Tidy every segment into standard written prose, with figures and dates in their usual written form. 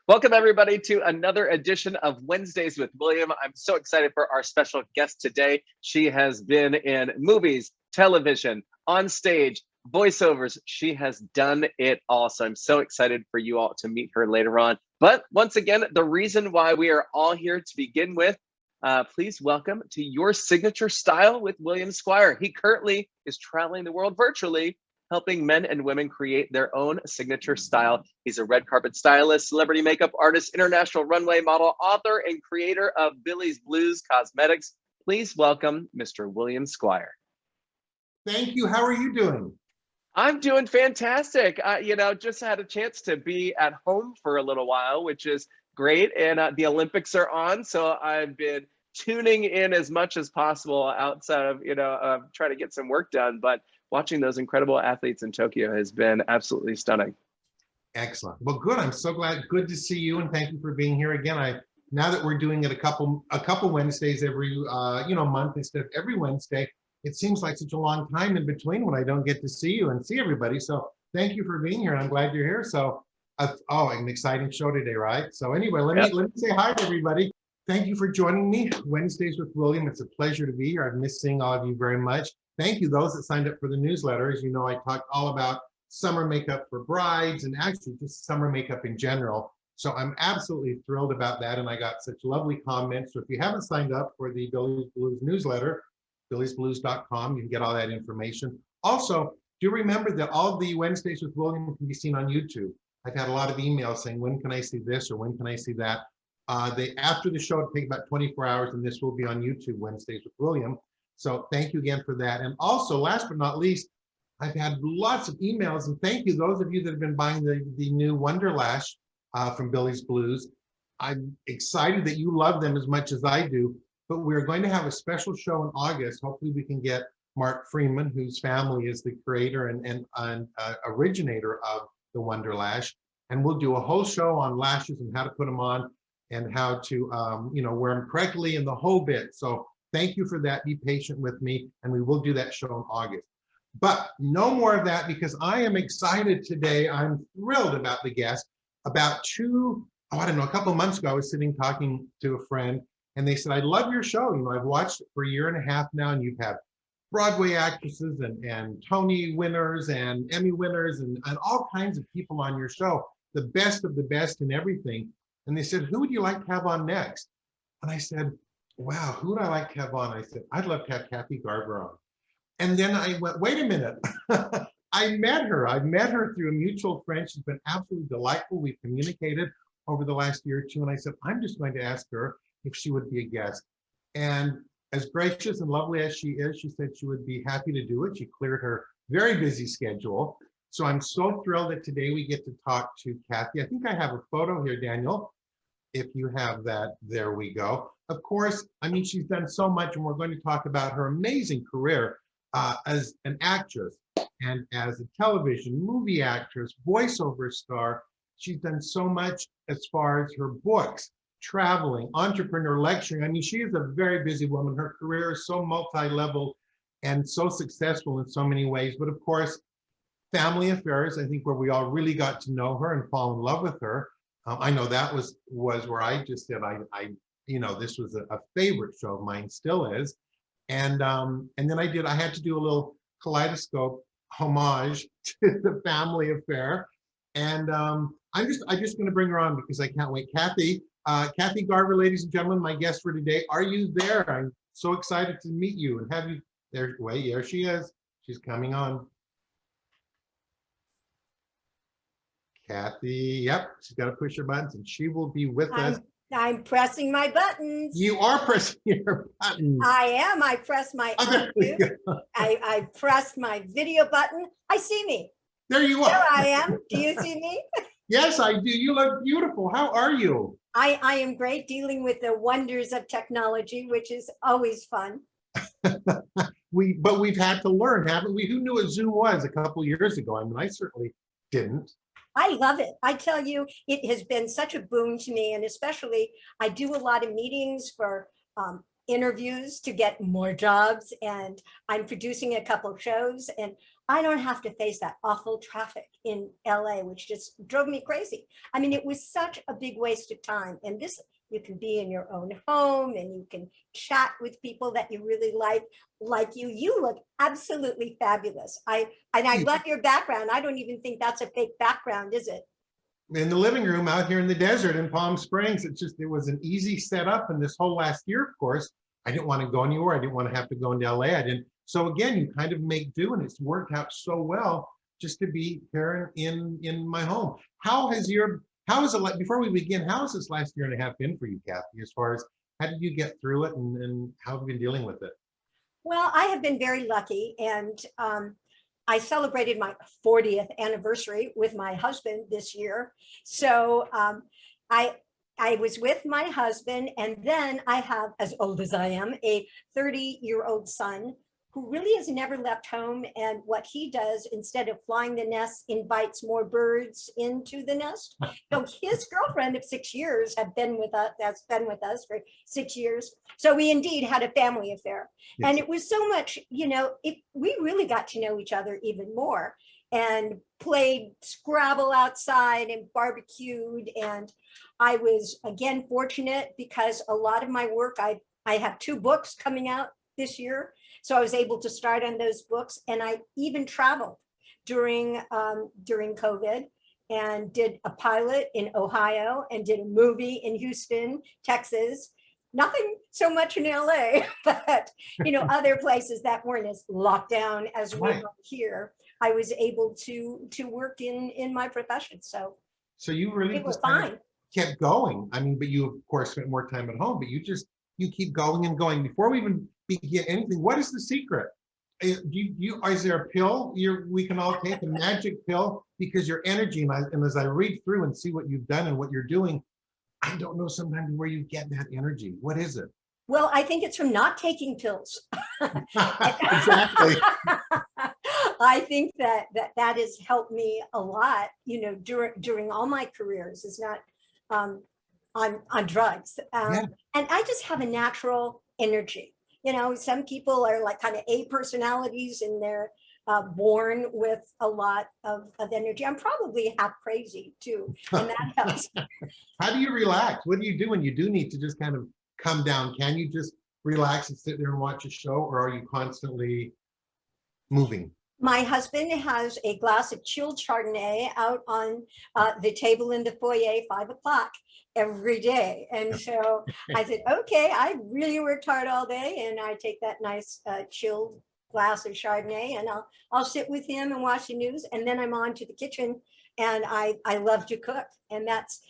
Welcome, everybody, to another edition of Wednesdays with William. I'm so excited for our special guest today. She has been in movies, television, on stage, voiceovers. She has done it all. So I'm so excited for you all to meet her later on. But once again, the reason why we are all here to begin with, please welcome to Your Signature Style with William Squire. He currently is traveling the world virtually, helping men and women create their own signature style. He's a red carpet stylist, celebrity makeup artist, international runway model, author, and creator of Billy's Blues Cosmetics. Please welcome Mr. William Squire. Thank you. How are you doing? I'm doing fantastic. Just had a chance to be at home for a little while, which is great. And the Olympics are on, so I've been tuning in as much as possible outside of, trying to get some work done. But watching those incredible athletes in Tokyo has been absolutely stunning. Excellent. Well, good. I'm so glad. Good to see you, and thank you for being here again. Now that we're doing it a couple Wednesdays every month instead of every Wednesday, it seems like such a long time in between when I don't get to see you and see everybody. So thank you for being here, and I'm glad you're here. So, an exciting show today, right? So anyway, let me say hi to everybody. Thank you for joining me, Wednesdays with William. It's a pleasure to be here. I've missed seeing all of you very much. Thank you, those that signed up for the newsletter. As you know, I talk all about summer makeup for brides and actually just summer makeup in general. So I'm absolutely thrilled about that. And I got such lovely comments. So if you haven't signed up for the Billy's Blues newsletter, billysblues.com, you can get all that information. Also, do remember that all of the Wednesdays with William can be seen on YouTube. I've had a lot of emails saying, when can I see this or when can I see that? After the show, it'll take about 24 hours, and this will be on YouTube, Wednesdays with William. So thank you again for that. And also, last but not least, I've had lots of emails, and thank you, those of you that have been buying the new Wonder Lash from Billy's Blues. I'm excited that you love them as much as I do, but we're going to have a special show in August. Hopefully we can get Mark Freeman, whose family is the creator and originator of the Wonder Lash, and we'll do a whole show on lashes and how to put them on and how to wear them correctly and the whole bit. So thank you for that. Be patient with me, and we will do that show in August. But no more of that, because I am excited today. I'm thrilled about the guest. About a couple of months ago, I was sitting talking to a friend, and they said, I love your show. I've watched it for a year and a half now, and you've had Broadway actresses and Tony winners and Emmy winners and all kinds of people on your show, the best of the best and everything. And they said, who would you like to have on next? And I said, wow, who would I like to have on? I said, I'd love to have Kathy Garver on. And then I went, wait a minute. I met her. I've met her through a mutual friend. She's been absolutely delightful. We've communicated over the last year or two. And I said, I'm just going to ask her if she would be a guest. And as gracious and lovely as she is, she said she would be happy to do it. She cleared her very busy schedule. So I'm so thrilled that today we get to talk to Kathy. I think I have a photo here, Daniel. If you have that, there we go. Of course, she's done so much, and we're going to talk about her amazing career as an actress and as a television, movie actress, voiceover star. She's done so much as far as her books, traveling, entrepreneur, lecturing. She is a very busy woman. Her career is so multi-level and so successful in so many ways. But of course, Family Affairs, I think, where we all really got to know her and fall in love with her. I know that was where I just said, this was a favorite show of mine, still is. And then I had to do a little kaleidoscope homage to the Family Affair. And I'm just going to bring her on because I can't wait. Kathy Garver, ladies and gentlemen, my guest for today. Are you there? I'm so excited to meet you and have you there. Wait, there she is. She's coming on. Kathy, yep, she's got to push her buttons, and she will be with us. I'm pressing my buttons. You are pressing your buttons. I am. I pressed my I pressed my video button. I see me. There you are. There I am. Do you see me? Yes, I do. You look beautiful. How are you? I am great, dealing with the wonders of technology, which is always fun. But we've had to learn, haven't we? Who knew what Zoom was a couple of years ago? I certainly didn't. I love it. I tell you, it has been such a boon to me. And especially, I do a lot of meetings for interviews to get more jobs, and I'm producing a couple shows, and I don't have to face that awful traffic in LA, which just drove me crazy. I mean, it was such a big waste of time. And this, you can be in your own home and you can chat with people that you really like you. You look absolutely fabulous. I love your background. I don't even think that's a fake background, is it? In the living room out here in the desert in Palm Springs. It was an easy setup. And this whole last year, of course, I didn't want to go anywhere. I didn't want to have to go into LA. So again, you kind of make do, and it's worked out so well just to be here in my home. How is it like, before we begin, how has this last year and a half been for you, Kathy, as far as how did you get through it and how have you been dealing with it? Well, I have been very lucky, and I celebrated my 40th anniversary with my husband this year. So I was with my husband, and then I have, as old as I am, a 30-year-old son who really has never left home. And what he does, instead of flying the nest, invites more birds into the nest. So his girlfriend of 6 years has been with us for 6 years. So we indeed had a family affair. Yes. And it was so much, we really got to know each other even more, and played Scrabble outside and barbecued. And I was, again, fortunate because a lot of my work, I have 2 books coming out this year. So I was able to start on those books, and I even traveled during COVID and did a pilot in Ohio and did a movie in Houston, Texas. Nothing so much in LA, but other places that weren't as locked down as we are here. I was able to work in my profession. So you really was fine. Kept going. I mean, but you of course spent more time at home, but you keep going and going. Before we even begin anything, what is the secret? Is there a pill we can all take, a magic pill? Because your energy, and as I read through and see what you've done and what you're doing, I don't know sometimes where you get that energy. What is it? Well, I think it's from not taking pills. Exactly. I think that has helped me a lot, during all my careers, is not on drugs. Yeah. And I just have a natural energy. Some people are like kind of A personalities, and they're born with a lot of energy. I'm probably half crazy too, and that helps. How do you relax? What do you do when you do need to just kind of come down? Can you just relax and sit there and watch a show, or are you constantly moving? My husband has a glass of chilled Chardonnay out on the table in the foyer, 5 o'clock every day. And so I said, okay, I really worked hard all day, and I take that nice chilled glass of Chardonnay, and I'll sit with him and watch the news. And then I'm on to the kitchen, and I love to cook. And that's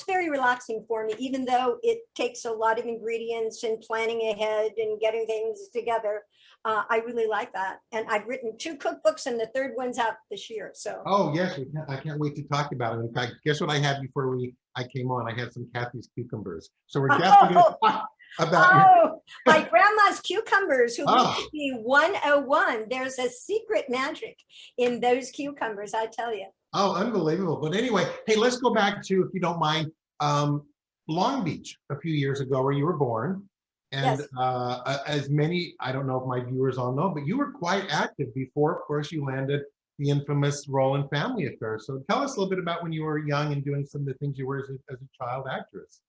very relaxing for me, even though it takes a lot of ingredients and planning ahead and getting things together. I really like that. And I've written 2 cookbooks, and the 3rd one's out this year. So. Oh yes, I can't wait to talk about it. In fact, guess what I had before I came on? I had some Kathy's cucumbers. So we're definitely going to talk about my grandma's cucumbers, who used to be 101. There's a secret magic in those cucumbers, I tell you. Oh, unbelievable. But anyway, hey, let's go back to, if you don't mind, Long Beach a few years ago, where you were born. And yes. As many, I don't know if my viewers all know, but you were quite active before, of course, you landed the infamous role in Family Affairs. So tell us a little bit about when you were young and doing some of the things you were as a child actress.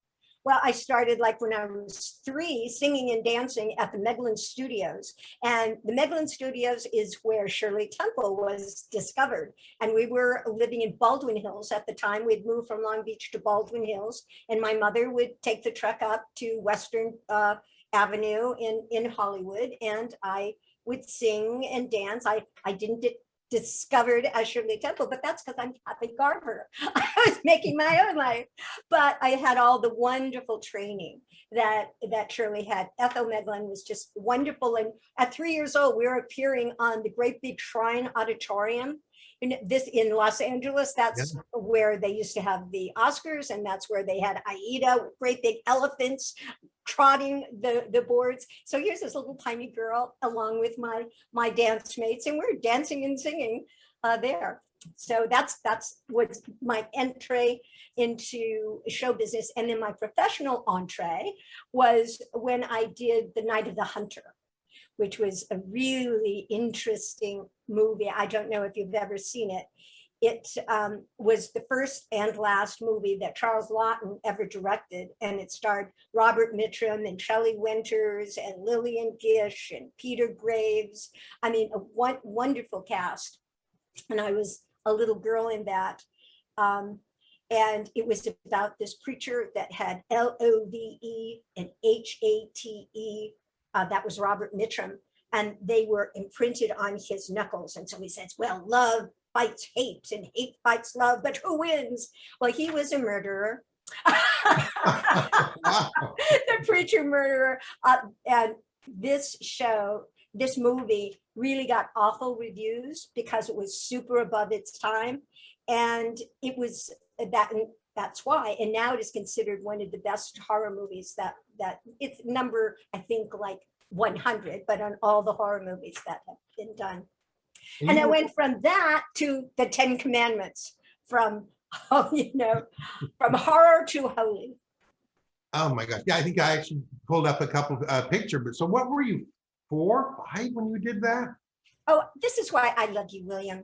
Well, I started like when I was 3, singing and dancing at the Meglin Studios. And the Meglin Studios is where Shirley Temple was discovered. And we were living in Baldwin Hills at the time. We'd moved from Long Beach to Baldwin Hills. And my mother would take the truck up to Western Avenue in Hollywood. And I would sing and dance. I didn't discovered as Shirley Temple, but that's because I'm Kathy Garver. I was making my own life, but I had all the wonderful training that Shirley had. Ethel Meglin was just wonderful. And at 3 years old, we were appearing on the great big Shrine Auditorium in Los Angeles. That's where they used to have the Oscars, and that's where they had Aida with great big elephants trotting the boards. So here's this little tiny girl along with my dance mates, and we're dancing and singing there. So that's what's my entree into show business. And then my professional entree was when I did The Night of the Hunter, which was a really interesting movie. I don't know if you've ever seen it. It was the first and last movie that Charles Laughton ever directed, and it starred Robert Mitchum and Shelley Winters and Lillian Gish and Peter Graves. I mean, a wonderful cast. And I was a little girl in that. And it was about this preacher that had LOVE and HATE. That was Robert Mitchum. And they were imprinted on his knuckles. And so he says, well, love fights hate and hate fights love, but who wins? Well, he was a murderer. The preacher murderer. And this movie really got awful reviews because it was super above its time. And it was that's why. And now it is considered one of the best horror movies that it's number, I think, like 100, but on all the horror movies that have been done. And I went from that to the 10 Commandments, from from horror to holy. Oh my gosh. Yeah, I think I actually pulled up a couple pictures. But so what were you, 4, 5 when you did that? Oh, this is why I love you, William.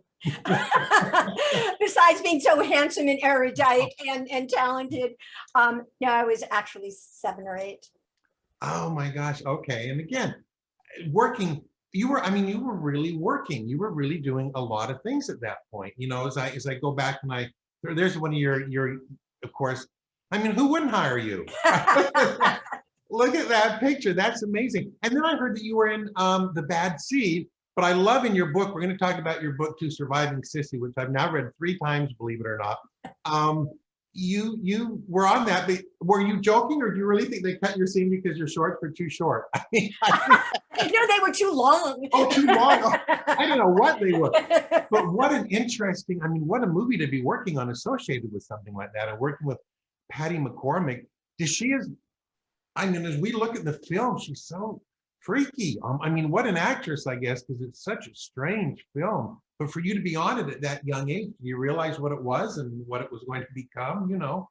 Besides being so handsome and erudite and talented, no, I was actually 7 or 8. Oh my gosh. Okay. And again, working, you were really working. You were really doing a lot of things at that point. You know, as I go back and there's one of your, of course, I mean, who wouldn't hire you? Look at that picture. That's amazing. And then I heard that you were in The Bad Seed, but I love in your book, we're going to talk about your book too, Surviving Sissy, which I've now read 3 times, believe it or not. You were on that, but were you joking, or do you really think they cut your scene because your shorts were too short? I mean, no, they were too long. Oh, too long. Oh, I don't know what they were. But what an interesting, I mean, what a movie to be working on associated with something like that, and working with Patty McCormick. I mean, as we look at the film, she's so freaky. I mean, what an actress, I guess, because it's such a strange film. But for you to be on it at that young age, do you realize what it was and what it was going to become, you know?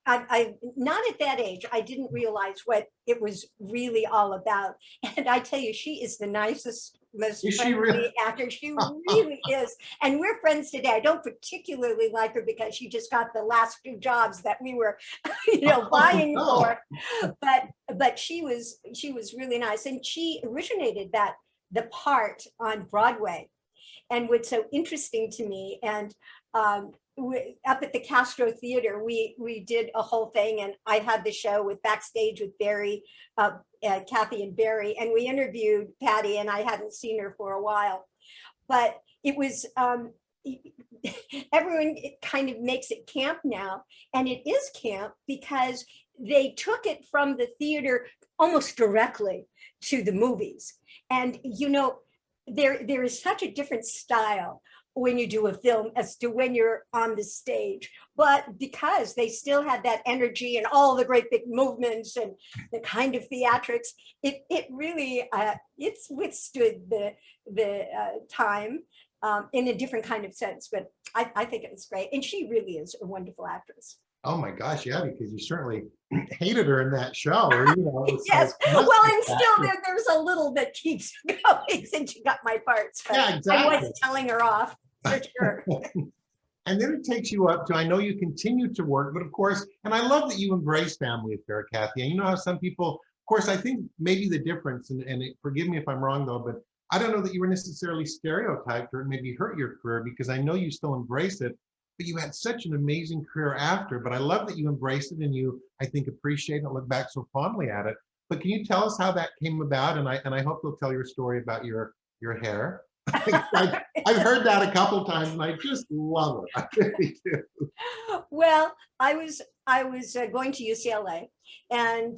I not at that age. I didn't realize what it was really all about. And I tell you, she is the nicest, most friendly actor. She really is. And we're friends today. I don't particularly like her because she just got the last 2 jobs that we were, vying for. But she was really nice. And she originated the part on Broadway. And what's so interesting to me, and up at the Castro Theater, we did a whole thing, and I had the show with backstage with Barry, Kathy and Barry, and we interviewed Patty, and I hadn't seen her for a while, but it was everyone kind of makes it camp now, and it is camp because they took it from the theater almost directly to the movies, and there is such a different style when you do a film as to when you're on the stage, but because they still had that energy and all the great big movements and the kind of theatrics, it really it's withstood the time in a different kind of sense. But I think it was great, and she really is a wonderful actress. Oh my gosh, yeah, because you certainly hated her in that show. Or, yes, well, and still there's a little that keeps going since you got my parts. But yeah, exactly. I wasn't telling her off, for sure. And then it takes you up to, I know you continue to work, but of course, and I love that you embrace family affair, Kathy. And you know how some people, of course, I think maybe the difference, and forgive me if I'm wrong though, but I don't know that you were necessarily stereotyped or maybe hurt your career, because I know you still embrace it. But you had such an amazing career after. But I love that you embraced it and you, I think, appreciate it and look back so fondly at it. But can you tell us how that came about? And I hope you'll tell your story about your hair. I've heard that a couple times, and I just love it. I really do. Well, I was going to UCLA, and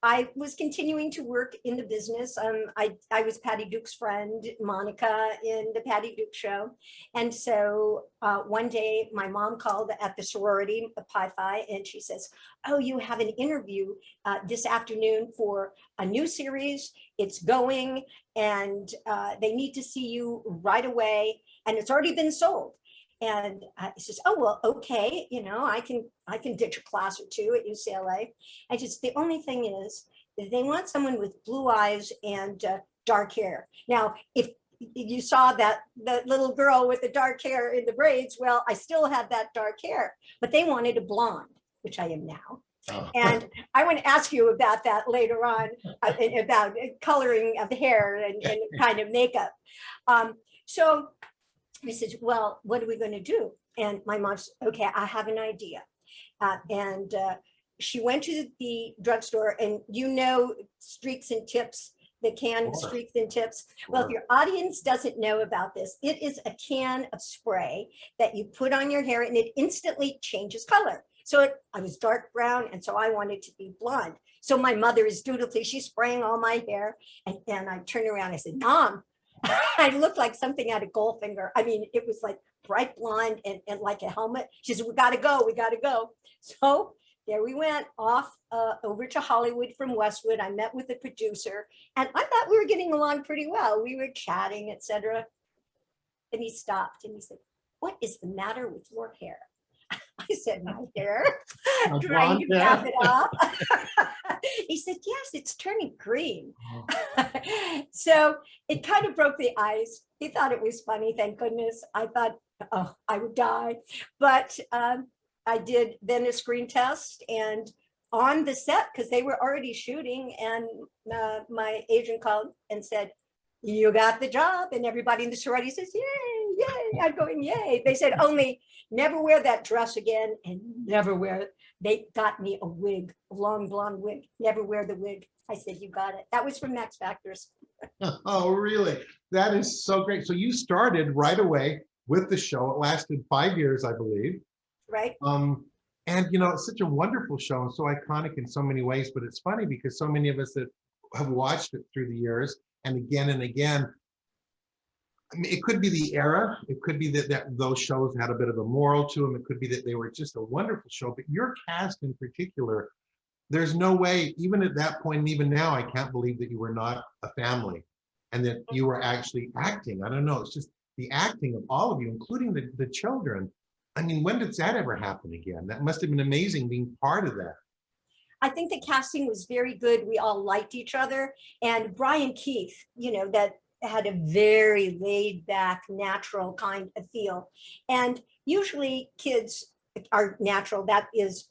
I was continuing to work in the business. I was Patty Duke's friend, Monica, in the Patty Duke show. And so one day my mom called at the sorority, Pi Phi, and she says, oh, you have an interview this afternoon for a new series. It's going, and they need to see you right away. And it's already been sold. And he says, oh, well, okay, I can ditch a class or two at UCLA. I just, the only thing is that they want someone with blue eyes and dark hair. Now, if you saw that little girl with the dark hair in the braids, well, I still have that dark hair, but they wanted a blonde, which I am now. Oh. And I want to ask you about that later on, about coloring of the hair and kind of makeup. So I said, well, what are we going to do? And my mom said, okay, I have an idea. And she went to the drugstore, and Streaks and Tips, the can Streaks and Tips. Well, if your audience doesn't know about this, it is a can of spray that you put on your hair and it instantly changes color. So I was dark brown, and so I wanted to be blonde. So my mother is dutifully, she's spraying all my hair, and I turned around, I said, Mom, I looked like something out of Goldfinger. I mean, it was like bright blonde and like a helmet. She said, we got to go. So there we went off over to Hollywood from Westwood. I met with the producer, and I thought we were getting along pretty well. We were chatting, etc. And he stopped and he said, what is the matter with your hair? I said, my hair, trying to cap it off. He said, yes, it's turning green. So it kind of broke the ice. He thought it was funny, thank goodness. I thought, oh, I would die. But I did then a screen test, and on the set, because they were already shooting, and my agent called and said, you got the job. And everybody in the sorority says, yay, yay. I'm going, yay. They said, only never wear that dress again, and never wear it. They got me a wig, a long blonde wig. Never wear the wig. I said, you got it. That was from Max Factors. Oh, really? That is so great. So you started right away with the show. It lasted 5 years, I believe. Right. And it's such a wonderful show and so iconic in so many ways. But it's funny because so many of us that have watched it through the years and again, I mean, it could be the era. It could be that those shows had a bit of a moral to them. It could be that they were just a wonderful show. But your cast in particular, there's no way, even at that point, and even now, I can't believe that you were not a family and that you were actually acting. I don't know. It's just the acting of all of you, including the children. I mean, when does that ever happen again? That must have been amazing being part of that. I think the casting was very good. We all liked each other. And Brian Keith, that had a very laid back, natural kind of feel. And usually kids are natural. That is,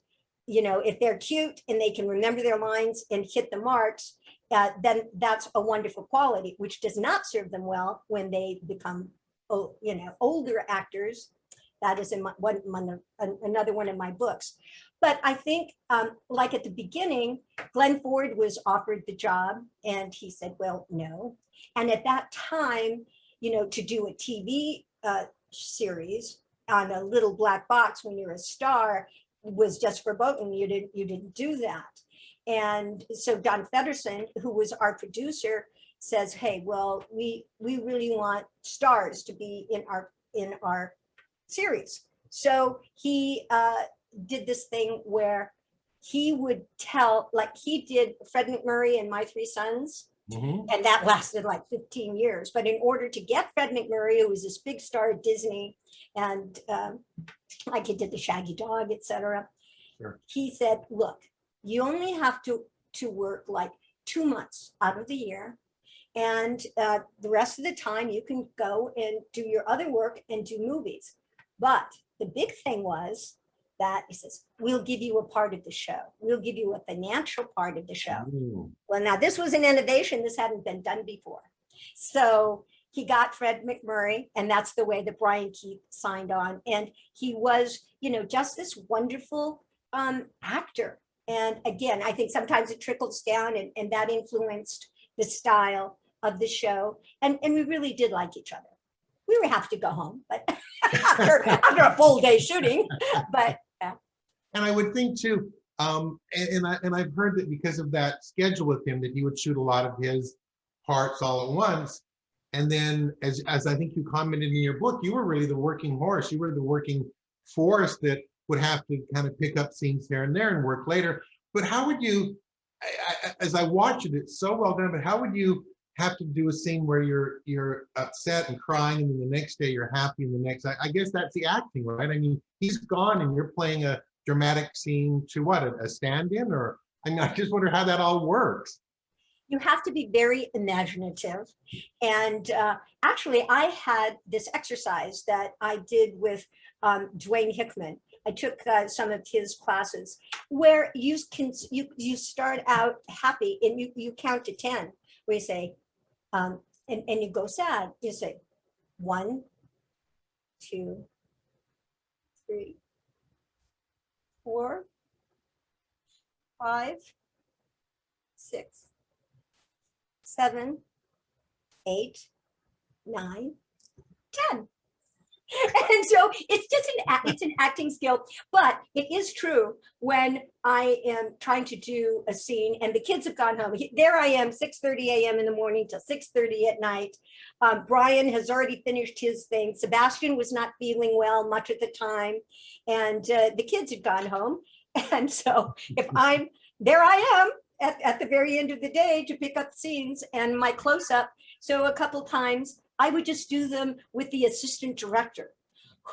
if they're cute and they can remember their lines and hit the marks, then that's a wonderful quality, which does not serve them well when they become, older actors. That is another one of my books. But I think, like at the beginning, Glenn Ford was offered the job, and he said, well, no. And at that time, to do a TV series on a little black box when you're a star was just verboten. You didn't do that. And so Don Feddersen, who was our producer, says, hey, well, we really want stars to be in our series. So he did this thing where he would tell, like he did Fred McMurray and My Three Sons, and that lasted like 15 years. But in order to get Fred McMurray, who was this big star at Disney, and like he did the Shaggy Dog, etc., sure. He said, look, you only have to work like 2 months out of the year. And the rest of the time you can go and do your other work and do movies. But the big thing was that he says, we'll give you a part of the show. We'll give you a financial part of the show. Ooh. Well, now this was an innovation. This hadn't been done before. So he got Fred McMurray, and that's the way that Brian Keith signed on. And he was, just this wonderful actor. And again, I think sometimes it trickles down, and that influenced the style of the show. And we really did like each other. We would have to go home, but after a full day shooting, but yeah. And I would think too, and I've heard that because of that schedule with him, that he would shoot a lot of his parts all at once. And then, as I think you commented in your book, you were really the working horse. You were the working force that would have to kind of pick up scenes here and there and work later. But how would you, as I watched it, it's so well done, but how would you have to do a scene where you're upset and crying, and then the next day you're happy, and the next, I guess that's the acting, right? I mean, he's gone and you're playing a dramatic scene to what, a stand-in, or I mean, I just wonder how that all works. You have to be very imaginative. And actually, I had this exercise that I did with Dwayne Hickman. I took some of his classes where you start out happy and you count to 10, where you say, and you go sad. You say 1, 2, 3, 4, 5, 6, 7, 8, 9, 10. And so it's just an acting skill, but it is true when I am trying to do a scene and the kids have gone home. There I am, 6:30 a.m. in the morning till 6:30 at night. Brian has already finished his thing. Sebastian was not feeling well much at the time, and the kids had gone home. And so if I'm there, I am at the very end of the day to pick up scenes and my close-up. So a couple times I would just do them with the assistant director,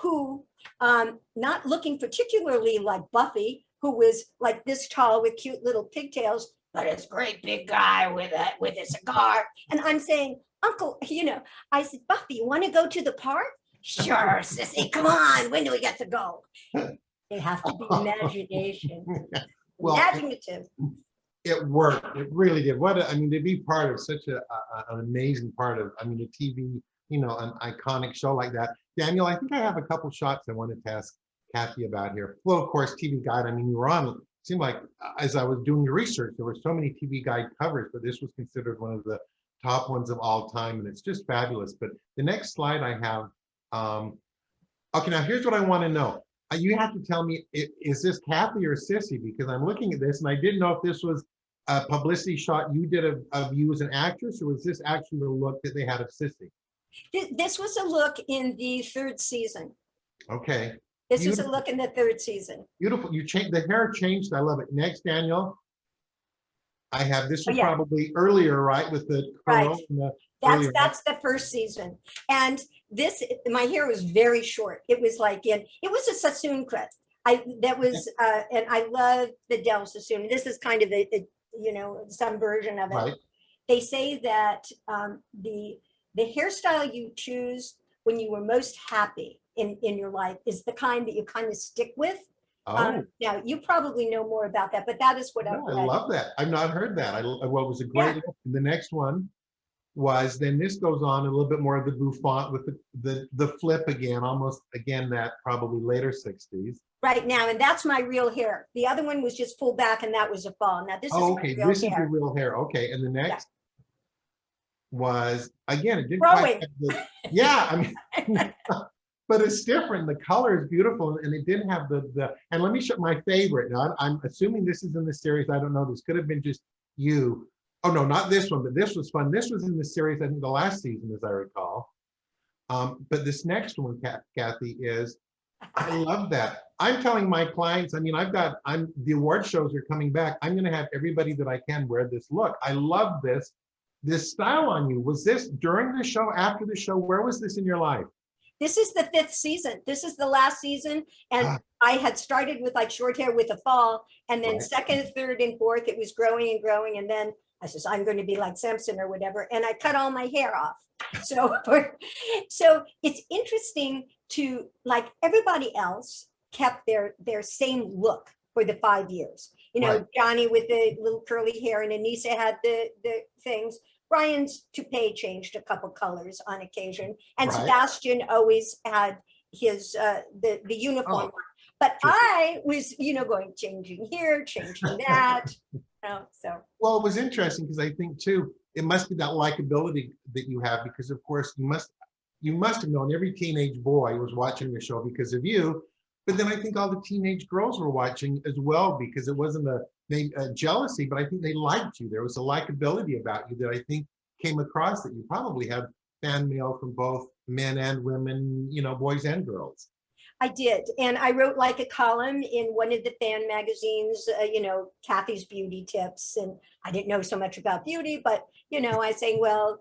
who, not looking particularly like Buffy, who was like this tall with cute little pigtails, but this great big guy with a cigar. And I'm saying, Uncle, I said, Buffy, you want to go to the park? Sure, sissy, come on. When do we get to go? It has to be imagination. Well, Imaginative. it worked. It really did. I mean, to be part of such an amazing part of, I mean, a TV, an iconic show like that. Daniel, I think I have a couple shots I wanted to ask Kathy about here. Well, of course, TV Guide. I mean, you were on, it seemed like as I was doing your research, there were so many TV Guide covers, but this was considered one of the top ones of all time, and it's just fabulous. But the next slide I have, okay, now here's what I want to know. You have to tell me, is this Kathy or Sissy? Because I'm looking at this and I didn't know if this was a publicity shot you did of you as an actress, or was this actually the look that they had of Sissy? This was a look in the 3rd season. Okay. This is a look in the 3rd season. Beautiful. You changed, the hair changed. I love it. Next, Daniel. I have, this was probably earlier, right? With the curl. Right. That's the 1st season. And my hair was very short. It was like it was a Sassoon cut. And I love the Dell Sassoon. This is kind of some version of it. Right. They say that the hairstyle you choose when you were most happy in your life is the kind that you kind of stick with. Oh. Now you probably know more about that, but that is what I love that. I've not heard that. Well, it was a great look. The next one was, then this goes on a little bit more of the bouffant with the flip again, almost again that probably later 60s. Right now, and that's my real hair. The other one was just pulled back, and that was a fall. Now this is okay. This is the real hair. Okay, and the next was again, it didn't growing. Quite have I mean, but it's different. The color is beautiful, and it didn't have the. And let me show my favorite. Now, I'm assuming this is in the series. I don't know. This could have been just you. Oh no, not this one, but this was fun. This was in the series, I think the last season, as I recall. But this next one, Kathy, is, I love that. I'm telling my clients, I mean, the award shows are coming back. I'm going to have everybody that I can wear this look. I love this style on you. Was this during the show, after the show? Where was this in your life? This is the 5th season. This is the last season. And I had started with like short hair with a fall, and then 2nd, 3rd, and 4th, it was growing and growing. And then I says, I'm going to be like Samson or whatever. And I cut all my hair off. So it's interesting to, like, everybody else kept their same look for the 5 years. Johnny with the little curly hair, and Anissa had the things. Brian's toupee changed a couple colors on occasion. And Sebastian always had his, the uniform. But I was, going, changing here, changing that. Well, it was interesting because I think too, it must be that likability that you have, because of course you must have known every teenage boy was watching the show because of you, but then I think all the teenage girls were watching as well, because it wasn't a jealousy, but I think they liked you. There was a likability about you that I think came across, that you probably had fan mail from both men and women, boys and girls. I did. And I wrote like a column in one of the fan magazines, Kathy's Beauty Tips. And I didn't know so much about beauty, but, I say, well,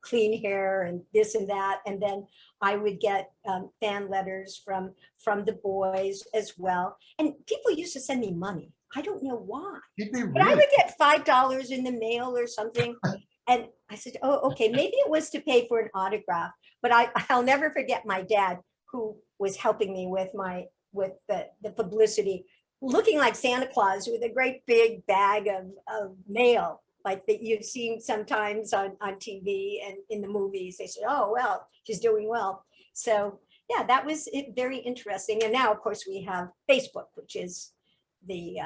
clean hair and this and that. And then I would get fan letters from the boys as well. And people used to send me money. I don't know why. Did they But I really? would get $5 in the mail or something. And I said, oh, okay, maybe it was to pay for an autograph. But I'll never forget my dad, who was helping me with the publicity, looking like Santa Claus with a great big bag of mail, like that you've seen sometimes on TV and in the movies. They said, oh, well, she's doing well. So yeah, that was very interesting. And now, of course, we have Facebook, which is the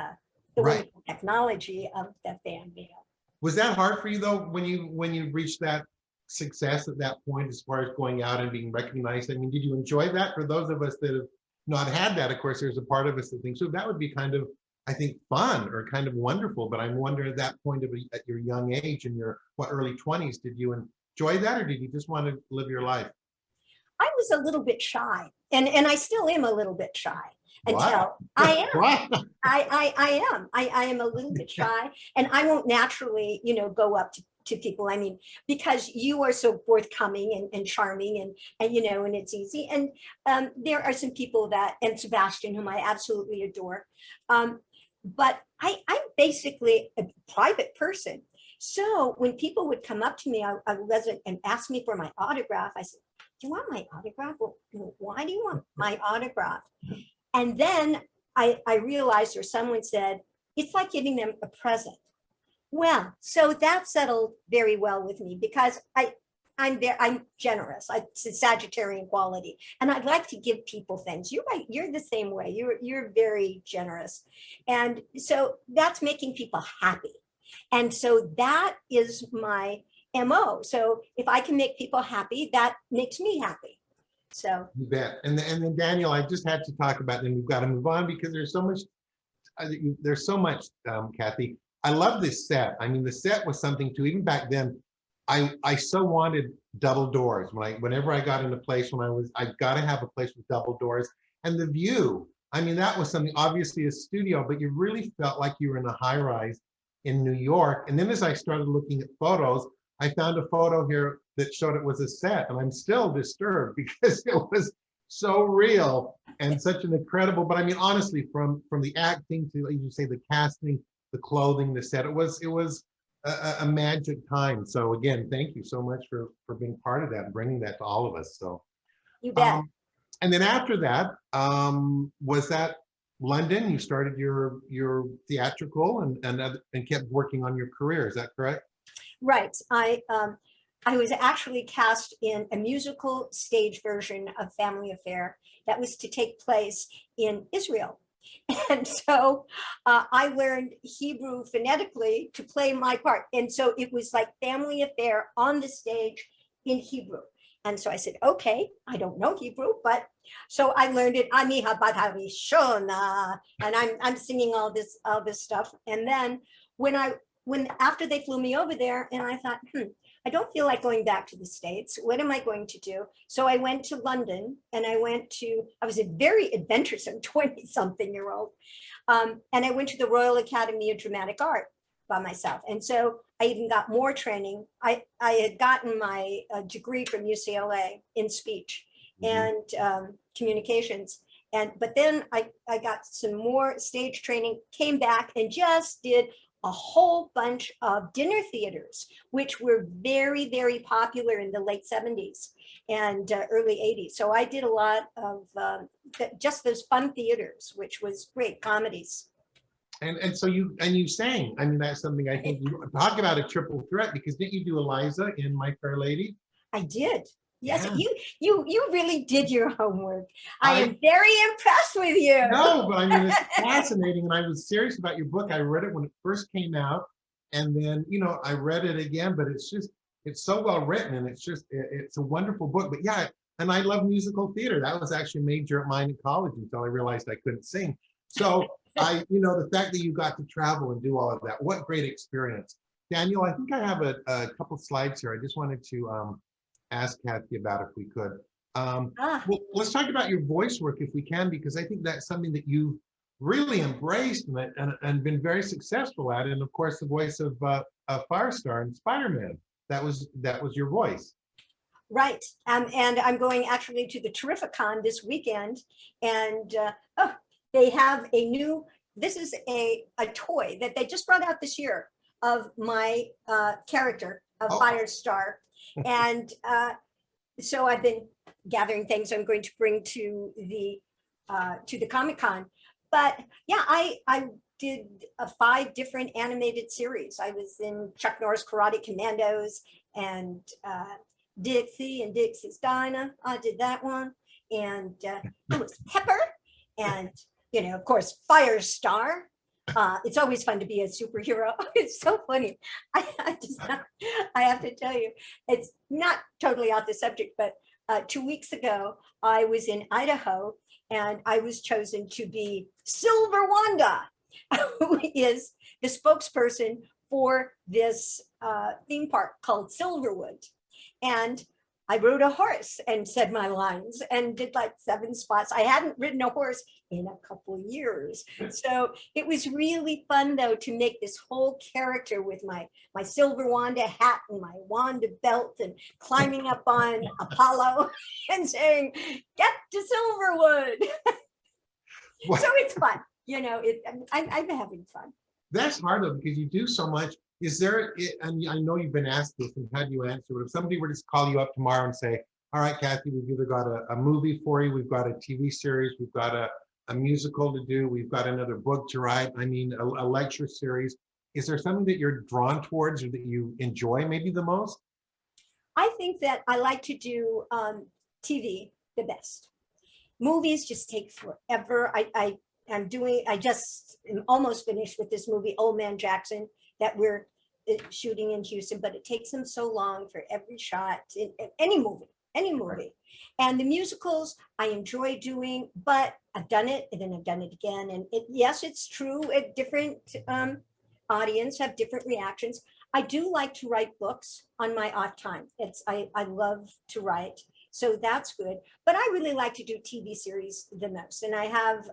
Right. wonderful technology of the fan mail. Was that hard for you though, when you reached that success at that point, as far as going out and being recognized? I mean, did you enjoy that? For those of us that have not had that, of course, there's a part of us that thinks, so that would be kind of, I think, fun or kind of wonderful. But I'm wondering at that point at your young age, in your early 20s, did you enjoy that, or did you just want to live your life? I was a little bit shy, and I still am a little bit shy until Wow. I am. Wow. I am. I am a little bit shy, and I won't naturally, go up to people. I mean, because you are so forthcoming and charming and it's easy. And there are some people and Sebastian, whom I absolutely adore. But I'm basically a private person. So when people would come up to me, I wasn't and ask me for my autograph, I said, do you want my autograph? Well, why do you want my autograph? And then I realized, or someone said, it's like giving them a present. Well, so that settled very well with me, because I'm generous. It's a Sagittarian quality, and I'd like to give people things. You're right. You're the same way. You're very generous, and so that's making people happy. And so that is my MO. So if I can make people happy, that makes me happy. So You bet. And then Daniel, I just had to talk about, and we've got to move on because there's so much. Kathy. I love this set. I mean, the set was something too. Even back then, I so wanted double doors. Whenever I got in a place, I've got to have a place with double doors, and the view. I mean, that was something, obviously a studio, but you really felt like you were in a high rise in New York. And then as I started looking at photos, I found a photo here that showed it was a set, and I'm still disturbed because it was so real and such an incredible. But I mean, honestly, from the acting to, like you say, the casting, the clothing, the set, it was a magic time. So again, thank you so much for being part of that and bringing that to all of us. So you bet. and then after that, was that London? You started your theatrical and kept working on your career. Is that correct? Right. I was actually cast in a musical stage version of Family Affair that was to take place in Israel. And so I learned Hebrew phonetically to play my part. And so it was like Family Affair on the stage in Hebrew. And so I said, okay, I don't know Hebrew, but so I learned it. And I'm singing all this stuff. And then after they flew me over there, and I thought, I don't feel like going back to the States. What am I going to do? So I went to London, and I was a very adventuresome 20-something-year-old. And I went to the Royal Academy of Dramatic Art by myself. And so I even got more training. I had gotten my degree from UCLA in speech and communications. But then I got some more stage training, came back and just did a whole bunch of dinner theaters, which were very, very popular in the late 70s and early 80s. So I did a lot of just those fun theaters, which was great, comedies. And so you sang. I mean, that's something I think you talk about, a triple threat, because didn't you do Eliza in My Fair Lady? I did. Yes, Yeah. you really did your homework. I am very impressed with you. No, but I mean, it's fascinating. And I was serious about your book. I read it when it first came out. And then, I read it again, but it's so well written, and it's a wonderful book. But yeah, and I love musical theater. That was actually a major at mine in college until I realized I couldn't sing. So the fact that you got to travel and do all of that, what great experience. Daniel, I think I have a couple slides here. I just wanted to ask Kathy about, if we could. Ah, Well, let's talk about your voice work if we can, because I think that's something that you've really embraced and been very successful at. And of course, the voice of Firestar and Spider-Man. That was your voice. right. And I'm going actually to the Terrificon this weekend, and oh, they have a new. This is a toy that they just brought out this year of my character of Oh, Firestar, and so I've been gathering things I'm going to bring to the Comic Con. But yeah, I did 5 different animated series. I was in Chuck Norris Karate Commandos and Dixie and Dixie's Diner. I did that one, and I was Pepper, and of course, Firestar. It's always fun to be a superhero. It's so funny. I just, I have to tell you, it's not totally off the subject, but 2 weeks ago, I was in Idaho and I was chosen to be Silver Wanda, who is the spokesperson for this theme park called Silverwood. And I rode a horse and said my lines and did like 7 spots. I hadn't ridden a horse in a couple of years. So it was really fun though to make this whole character with my Silver Wanda hat and my Wanda belt and climbing up on Apollo and saying, "Get to Silverwood." So it's fun. I'm having fun. that's hard though, because you do so much. Is there, and I know you've been asked this and had you answer, but if somebody were to call you up tomorrow and say, all right, Kathy, we've either got a movie for you, we've got a TV series, we've got a musical to do, we've got another book to write, I mean, a lecture series. Is there something that you're drawn towards or that you enjoy maybe the most? I think that I like to do TV the best. Movies just take forever. I just am almost finished with this movie, Old Man Jackson, that we're shooting in Houston, but it takes them so long for every shot in any movie. And the musicals I enjoy doing, but I've done it and then I've done it again. And yes, it's true. A different audience have different reactions. I do like to write books on my off time. I love to write. So that's good. But I really like to do TV series the most. And I have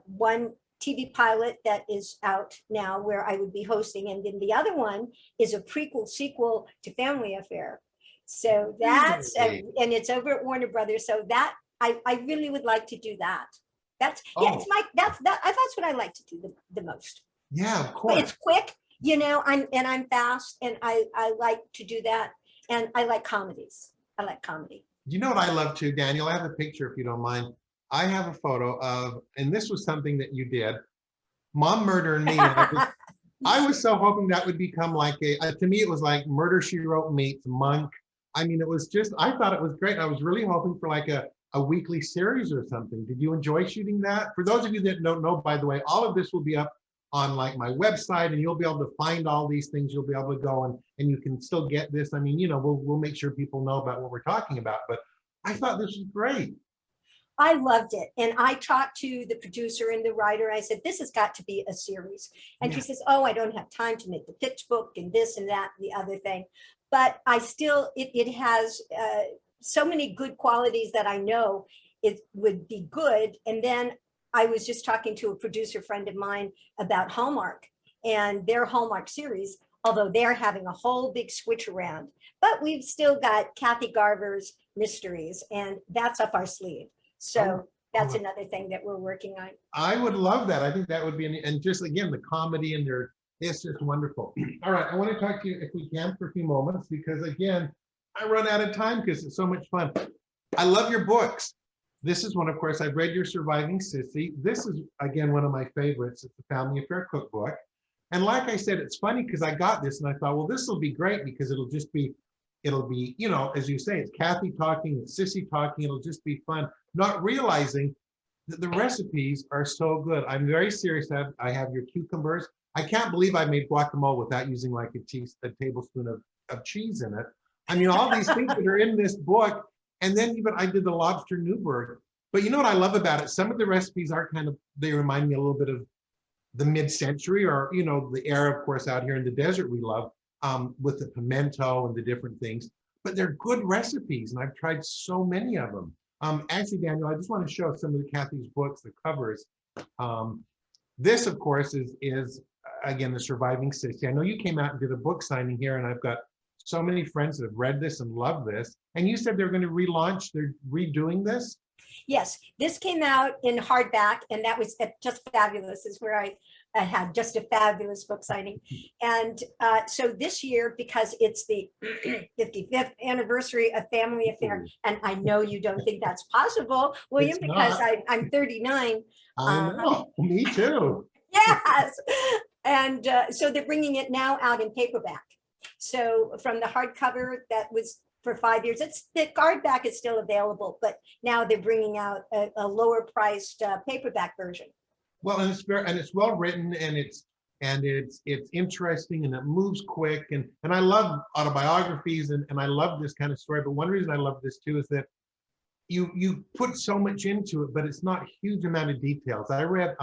one TV pilot that is out now where I would be hosting. And then the other one is a prequel sequel to Family Affair. So that's, and it's over at Warner Brothers. So that I really would like to do that. That's, yeah, it's that's what I like to do the most. Yeah, of But course. it's quick, I'm fast and I like to do that. And I like comedies. I like comedy. You know what I love too, Daniel? I have a picture if you don't mind. I have a photo of, and this was something that you did, Mom, Murder, and Me. And I was so hoping that would become like to me, it was like Murder, She Wrote meets Monk. I mean, it was just, I thought it was great. I was really hoping for like a weekly series or something. Did you enjoy shooting that? For those of you that don't know, by the way, all of this will be up on like my website and you'll be able to find all these things. You'll be able to go and you can still get this. I mean, we'll make sure people know about what we're talking about, but I thought this was great. I loved it. And I talked to the producer and the writer. I said, this has got to be a series. And she says, oh, I don't have time to make the pitch book and this and that, and the other thing. But I still, it has so many good qualities that I know it would be good. And then I was just talking to a producer friend of mine about Hallmark and their Hallmark series, although they're having a whole big switch around. But we've still got Kathy Garver's mysteries, and that's up our sleeve. So that's another thing that we're working on. I would love that. I think that would be, and just again, the comedy in there, it's just wonderful. All right, I want to talk to you if we can for a few moments, because again, I run out of time because it's so much fun. I love your books. This is one, of course, I've read your Surviving Sissy. This is, again, one of my favorites. It's the Family Affair Cookbook. And like I said, it's funny because I got this and I thought, well, this will be great because it'll be, as you say, it's Kathy talking, it's Sissy talking, it'll just be fun. Not realizing that the recipes are so good. I'm very serious. I have your cucumbers. I can't believe I made guacamole without using like a tablespoon of cheese in it. I mean, all these things that are in this book. And then even I did the lobster Newburg. But you know what I love about it? Some of the recipes are they remind me a little bit of the mid-century or, the era, of course, out here in the desert we love with the pimento and the different things. but they're good recipes, and I've tried so many of them. Actually, Daniel, I just want to show some of Kathy's books, the covers. This, of course, is again, The Surviving Sissy. I know you came out and did a book signing here, and I've got so many friends that have read this and love this. And you said they're going to relaunch, they're redoing this? Yes, this came out in hardback, and that was just fabulous. Is where I had just a fabulous book signing. And so this year, because it's the 55th anniversary of Family Affair, and I know you don't think that's possible, William, It's because not. I'm 39. I know, me too. Yes. And so they're bringing it now out in paperback. So from the hardcover that was for 5 years, it's the hardback is still available, but now they're bringing out a lower priced paperback version. Well, and it's well written, and it's interesting, and it moves quick, and I love autobiographies, and I love this kind of story. But one reason I love this too is that you put so much into it, but it's not a huge amount of details. I read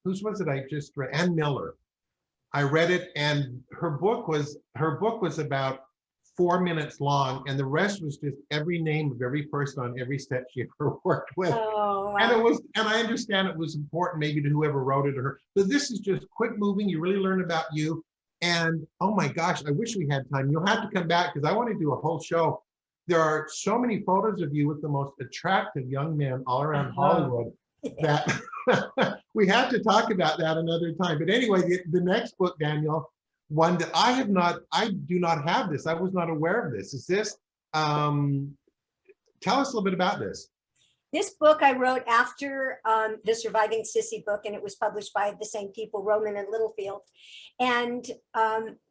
whose was it? I just read Ann Miller. I read it, and her book was about 4 minutes long, and the rest was just every name of every person on every set she ever worked with. Oh, And wow. and I understand it was important maybe to whoever wrote it or her, but this is just quick moving. You really learn about you. And oh my gosh, I wish we had time. You'll have to come back because I want to do a whole show. There are so many photos of you with the most attractive young men all around Hollywood that we have to talk about that another time. But anyway, the next book, Daniel, one that I do not have this. I was not aware of this. Is this, tell us a little bit about this. This book I wrote after the Surviving Sissy book, and it was published by the same people, Roman and Littlefield. And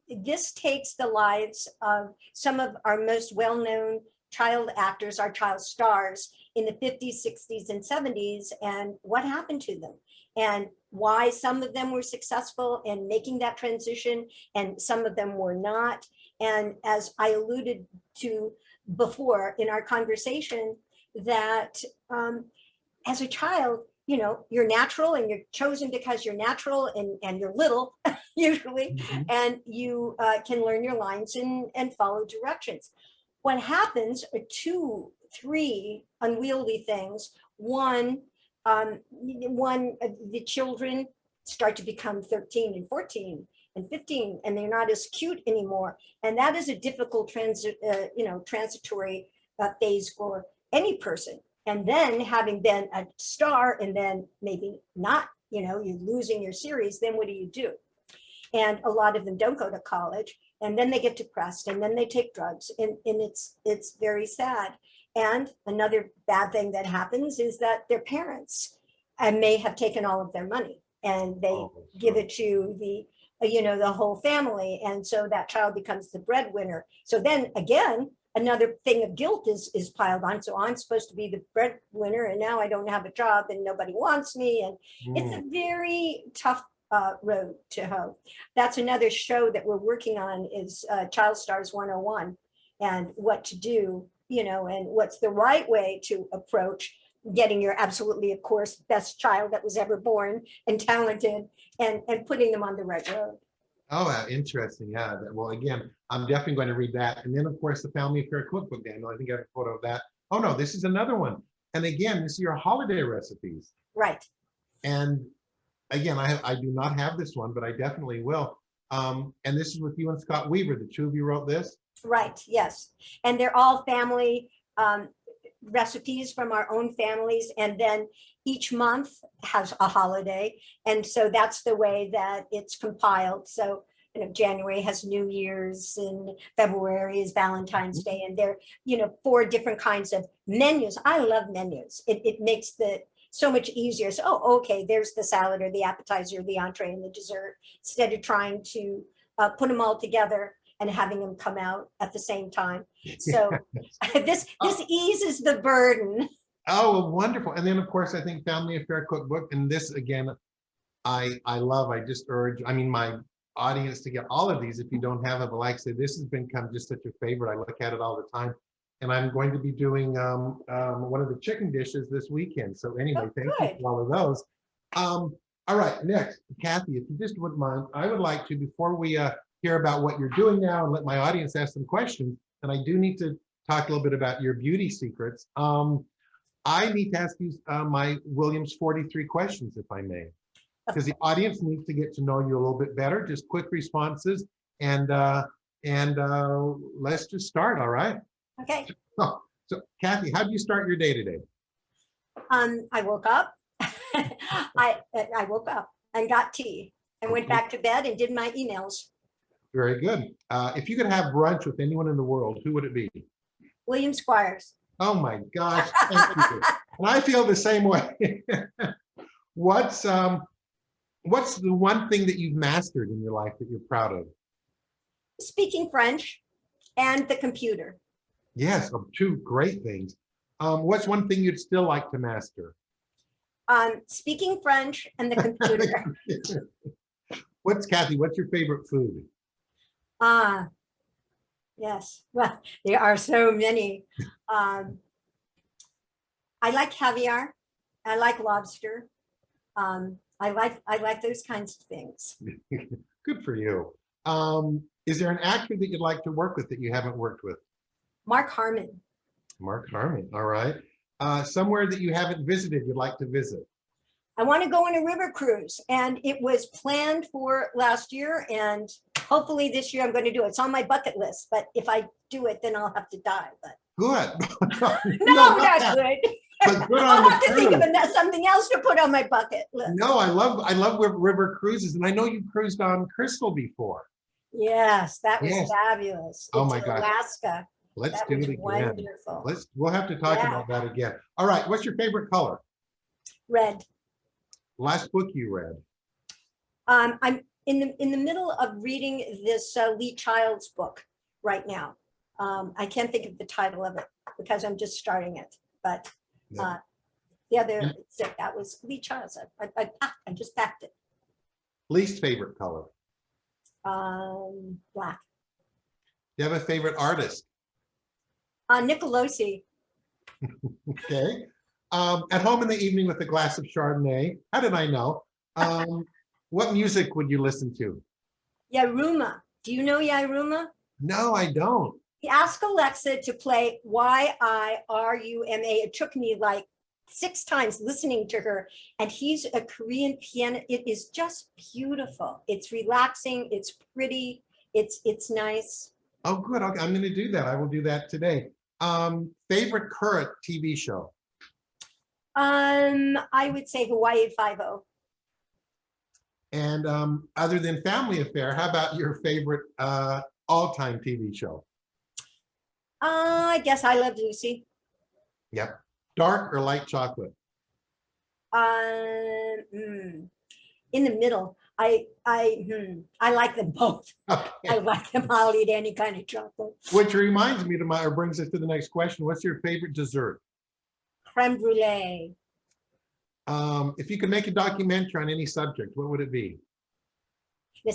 this takes the lives of some of our most well-known child actors, our child stars in the 50s, 60s, and 70s, and what happened to them, and why some of them were successful in making that transition, and some of them were not. And as I alluded to before in our conversation, that as a child, you know, you're natural and you're chosen because you're natural and you're little usually, and you can learn your lines and follow directions. What happens are 2, 3 unwieldy things. One, the children start to become 13 and 14 and 15, and they're not as cute anymore. And that is a difficult transitory phase for any person. And then having been a star and then maybe not, you know, you're losing your series, then what do you do? And a lot of them don't go to college, and then they get depressed, and then they take drugs, and it's very sad. And another bad thing that happens is that their parents may have taken all of their money, and they give it to the whole family, and so that child becomes the breadwinner. So then again, another thing of guilt is piled on. So I'm supposed to be the breadwinner, and now I don't have a job, and nobody wants me, and it's a very tough road to hoe. That's another show that we're working on is Child Stars 101, and what to do, you know, and what's the right way to approach getting your absolutely, of course, best child that was ever born and talented, and putting them on the right road. Oh, interesting. Yeah. Well, again, I'm definitely going to read that. And then, of course, the Family Affair Cookbook, Daniel. I think I have a photo of that. Oh, no, this is another one. And again, this is your holiday recipes. Right. And again, I do not have this one, but I definitely will. And this is with you and Scott Weaver. The two of you wrote this? Right. Yes. And they're all family recipes from our own families. And then each month has a holiday. And so that's the way that it's compiled. So, you know, January has New Year's, and February is Valentine's Day. And they're, 4 different kinds of menus. I love menus. It makes so much easier. So, oh, okay, there's the salad or the appetizer, or the entree and the dessert, instead of trying to put them all together and having them come out at the same time. So this eases the burden. Oh, wonderful. And then, of course, I think Family Affair Cookbook. And this, again, I love. I just urge, my audience to get all of these if you don't have it. But like I said, this has become just such a favorite. I look at it all the time. And I'm going to be doing one of the chicken dishes this weekend. So anyway, thank you for all of those. All right, next, Kathy, if you just wouldn't mind, I would like to, before we hear about what you're doing now and let my audience ask some questions, and I do need to talk a little bit about your beauty secrets. I need to ask you my Williams 43 questions, if I may, because the audience needs to get to know you a little bit better. Just quick responses, and let's just start. All right. Okay. So Kathy, how do you start your day today? I woke up. I woke up and got tea and went back to bed and did my emails. Very good. If you could have brunch with anyone in the world, who would it be? William Squires. Oh my gosh, thank you. And I feel the same way. What's the one thing that you've mastered in your life that you're proud of? Speaking French and the computer. Yes, two great things. What's one thing you'd still like to master? Speaking French and the computer. Kathy, what's your favorite food? Yes. Well, there are so many. I like caviar. I like lobster. I like those kinds of things. Good for you. Is there an actor that you'd like to work with that you haven't worked with? Mark Harmon. Mark Harmon. All right. Somewhere that you haven't visited you'd like to visit? I want to go on a river cruise, and it was planned for last year, and hopefully this year I'm going to do it. It's on my bucket list, but if I do it, then I'll have to die. But good. no, not good. But good on I'll have to the think of cruise. something else to put on my bucket list. No, I love river cruises, and I know you cruised on Crystal before. Yes, that was Yes. fabulous. Oh It's my in gosh. Alaska. Let's That do was it again. wonderful. We'll have to talk Yeah. about that again. All right, what's your favorite color? Red. Last book you read? I'm in the middle of reading this Lee Child's book right now. I can't think of the title of it because I'm just starting it. But the other that was Lee Child's. I just packed it. Least favorite color? Black. Do you have a favorite artist? Nicolosi. Okay. At home in the evening with a glass of Chardonnay. How did I know? What music would you listen to? Yaruma. Do you know Yaruma? No, I don't. Ask Alexa to play Yaruma. It took me like 6 times listening to her, and he's a Korean pianist. It is just beautiful. It's relaxing. It's pretty. It's nice. Oh, good. Okay, I'm going to do that. I will do that today. Favorite current TV show? I would say Hawaii Five-0. And other than Family Affair, how about your favorite all-time TV show? I guess I Love Lucy. Yep. Dark or light chocolate? In the middle. I like them both. Okay. I like them. I'll eat any kind of chocolate. Which reminds me or brings us to the next question. What's your favorite dessert? Creme brulee. If you could make a documentary on any subject, what would it be? Now,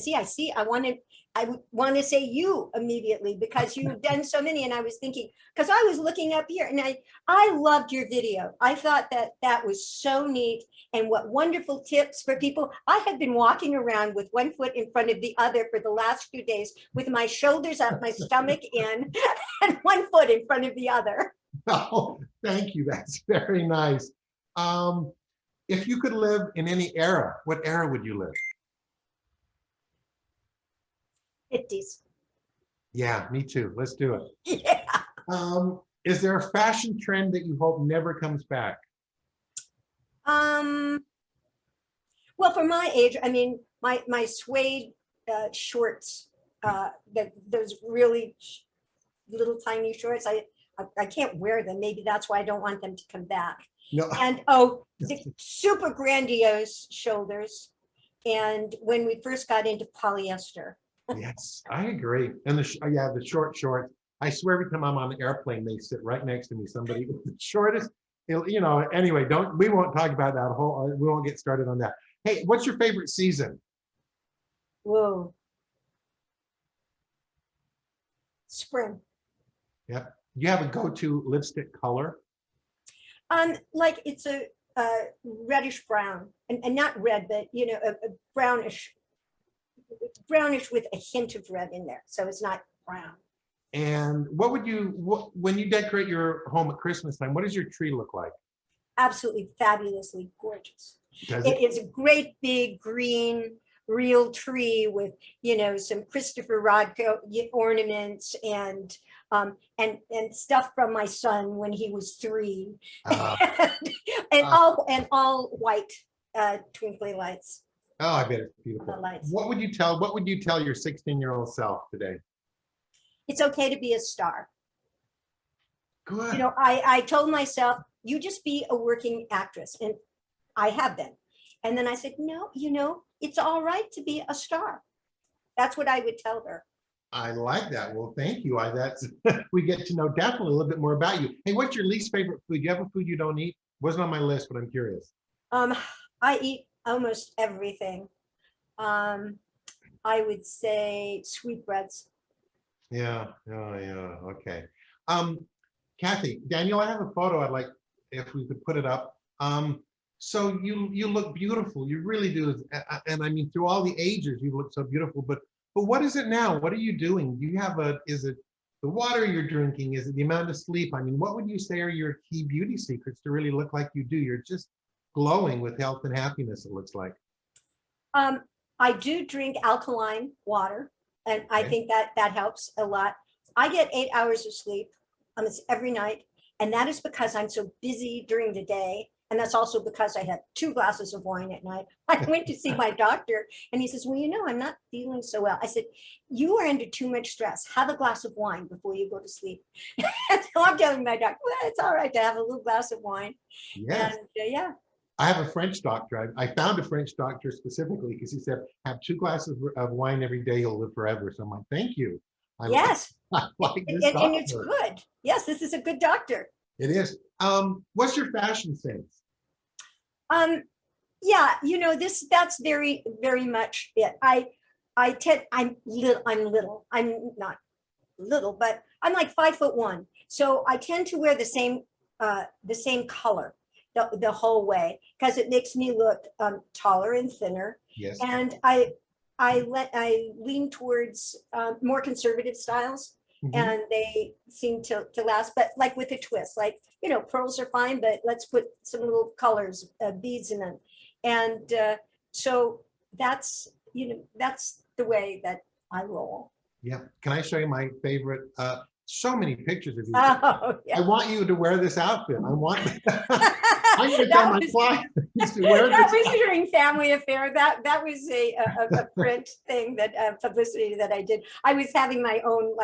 I would want to say you immediately because you've done so many, and I was thinking, because I was looking up here, and I loved your video. I thought that was so neat, and what wonderful tips for people. I had been walking around with one foot in front of the other for the last few days with my shoulders up, my stomach in, and one foot in front of the other. Oh, thank you. That's very nice. If you could live in any era, what era would you live? 50s. Yeah, me too. Let's do it. Yeah. Is there a fashion trend that you hope never comes back? Well, for my age, I mean, my suede shorts, those really little tiny shorts, I can't wear them. Maybe that's why I don't want them to come back. No. And the super grandiose shoulders. And when we first got into polyester. Yes, I agree. And the short shorts. I swear every time I'm on the airplane, they sit right next to me. Somebody with the shortest. Anyway, we won't talk about that we won't get started on that. Hey, what's your favorite season? Whoa. Spring. Yep. Do you have a go-to lipstick color? Like it's a reddish brown, and not red, but a brownish with a hint of red in there. So it's not brown. And when you decorate your home at Christmas time, what does your tree look like? Absolutely fabulously gorgeous. Does It it? is a great big green real tree with, some Christopher Rodko ornaments and stuff from my son when he was 3, Uh, uh, and all white twinkly lights. oh, I bet it's beautiful. Lights. What would you tell your 16-year-old self today? It's okay to be a star. Good. I told myself, you just be a working actress, and I have been. And then I said, no, it's all right to be a star. That's what I would tell her. I like that. Well, thank you. That's we get to know definitely a little bit more about you. Hey, what's your least favorite food? Do you have a food you don't eat? Wasn't on my list, but I'm curious. Um, I eat almost everything. Um, I would say sweetbreads. Yeah. Oh, yeah. Okay. Um, Kathy, Daniel, I have a photo I'd like if we could put it up. So you look beautiful. You really do. And I mean, through all the ages, you look so beautiful. But what is it now? What are you doing? Do you have is it the water you're drinking? Is it the amount of sleep? I mean, what would you say are your key beauty secrets to really look like you do? You're just glowing with health and happiness, it looks like. Um, I do drink alkaline water, and I Okay. think that helps a lot. I get 8 hours of sleep almost every night, and that is because I'm so busy during the day. And that's also because I had 2 glasses of wine at night. I went to see my doctor, and he says, well, I'm not feeling so well. I said, you are under too much stress. Have a glass of wine before you go to sleep. And so I'm telling my doctor, well, it's all right to have a little glass of wine. Yes. And yeah. I have a French doctor. I found a French doctor specifically because he said, have 2 glasses of wine every day, you'll live forever. So I'm like, thank you. Yes. I like this And it's doctor. good. Yes, this is a good doctor. It is. What's your fashion sense? Yeah, that's very, very much it. I'm not little, but I'm like 5'1". So I tend to wear the same color the whole way because it makes me look taller and thinner. Yes. And I lean towards more conservative styles, Mhm. and they seem to last, but like with a twist, like, pearls are fine, but let's put some little colors, beads in them. And so that's the way that I roll. Yeah. Can I show you my favorite? So many pictures of you. Oh, I yeah. want you to wear this outfit. I'm going to tell my was- clients to wear That this. was during Family Affair. That was a print thing, that publicity that I did. I was having my own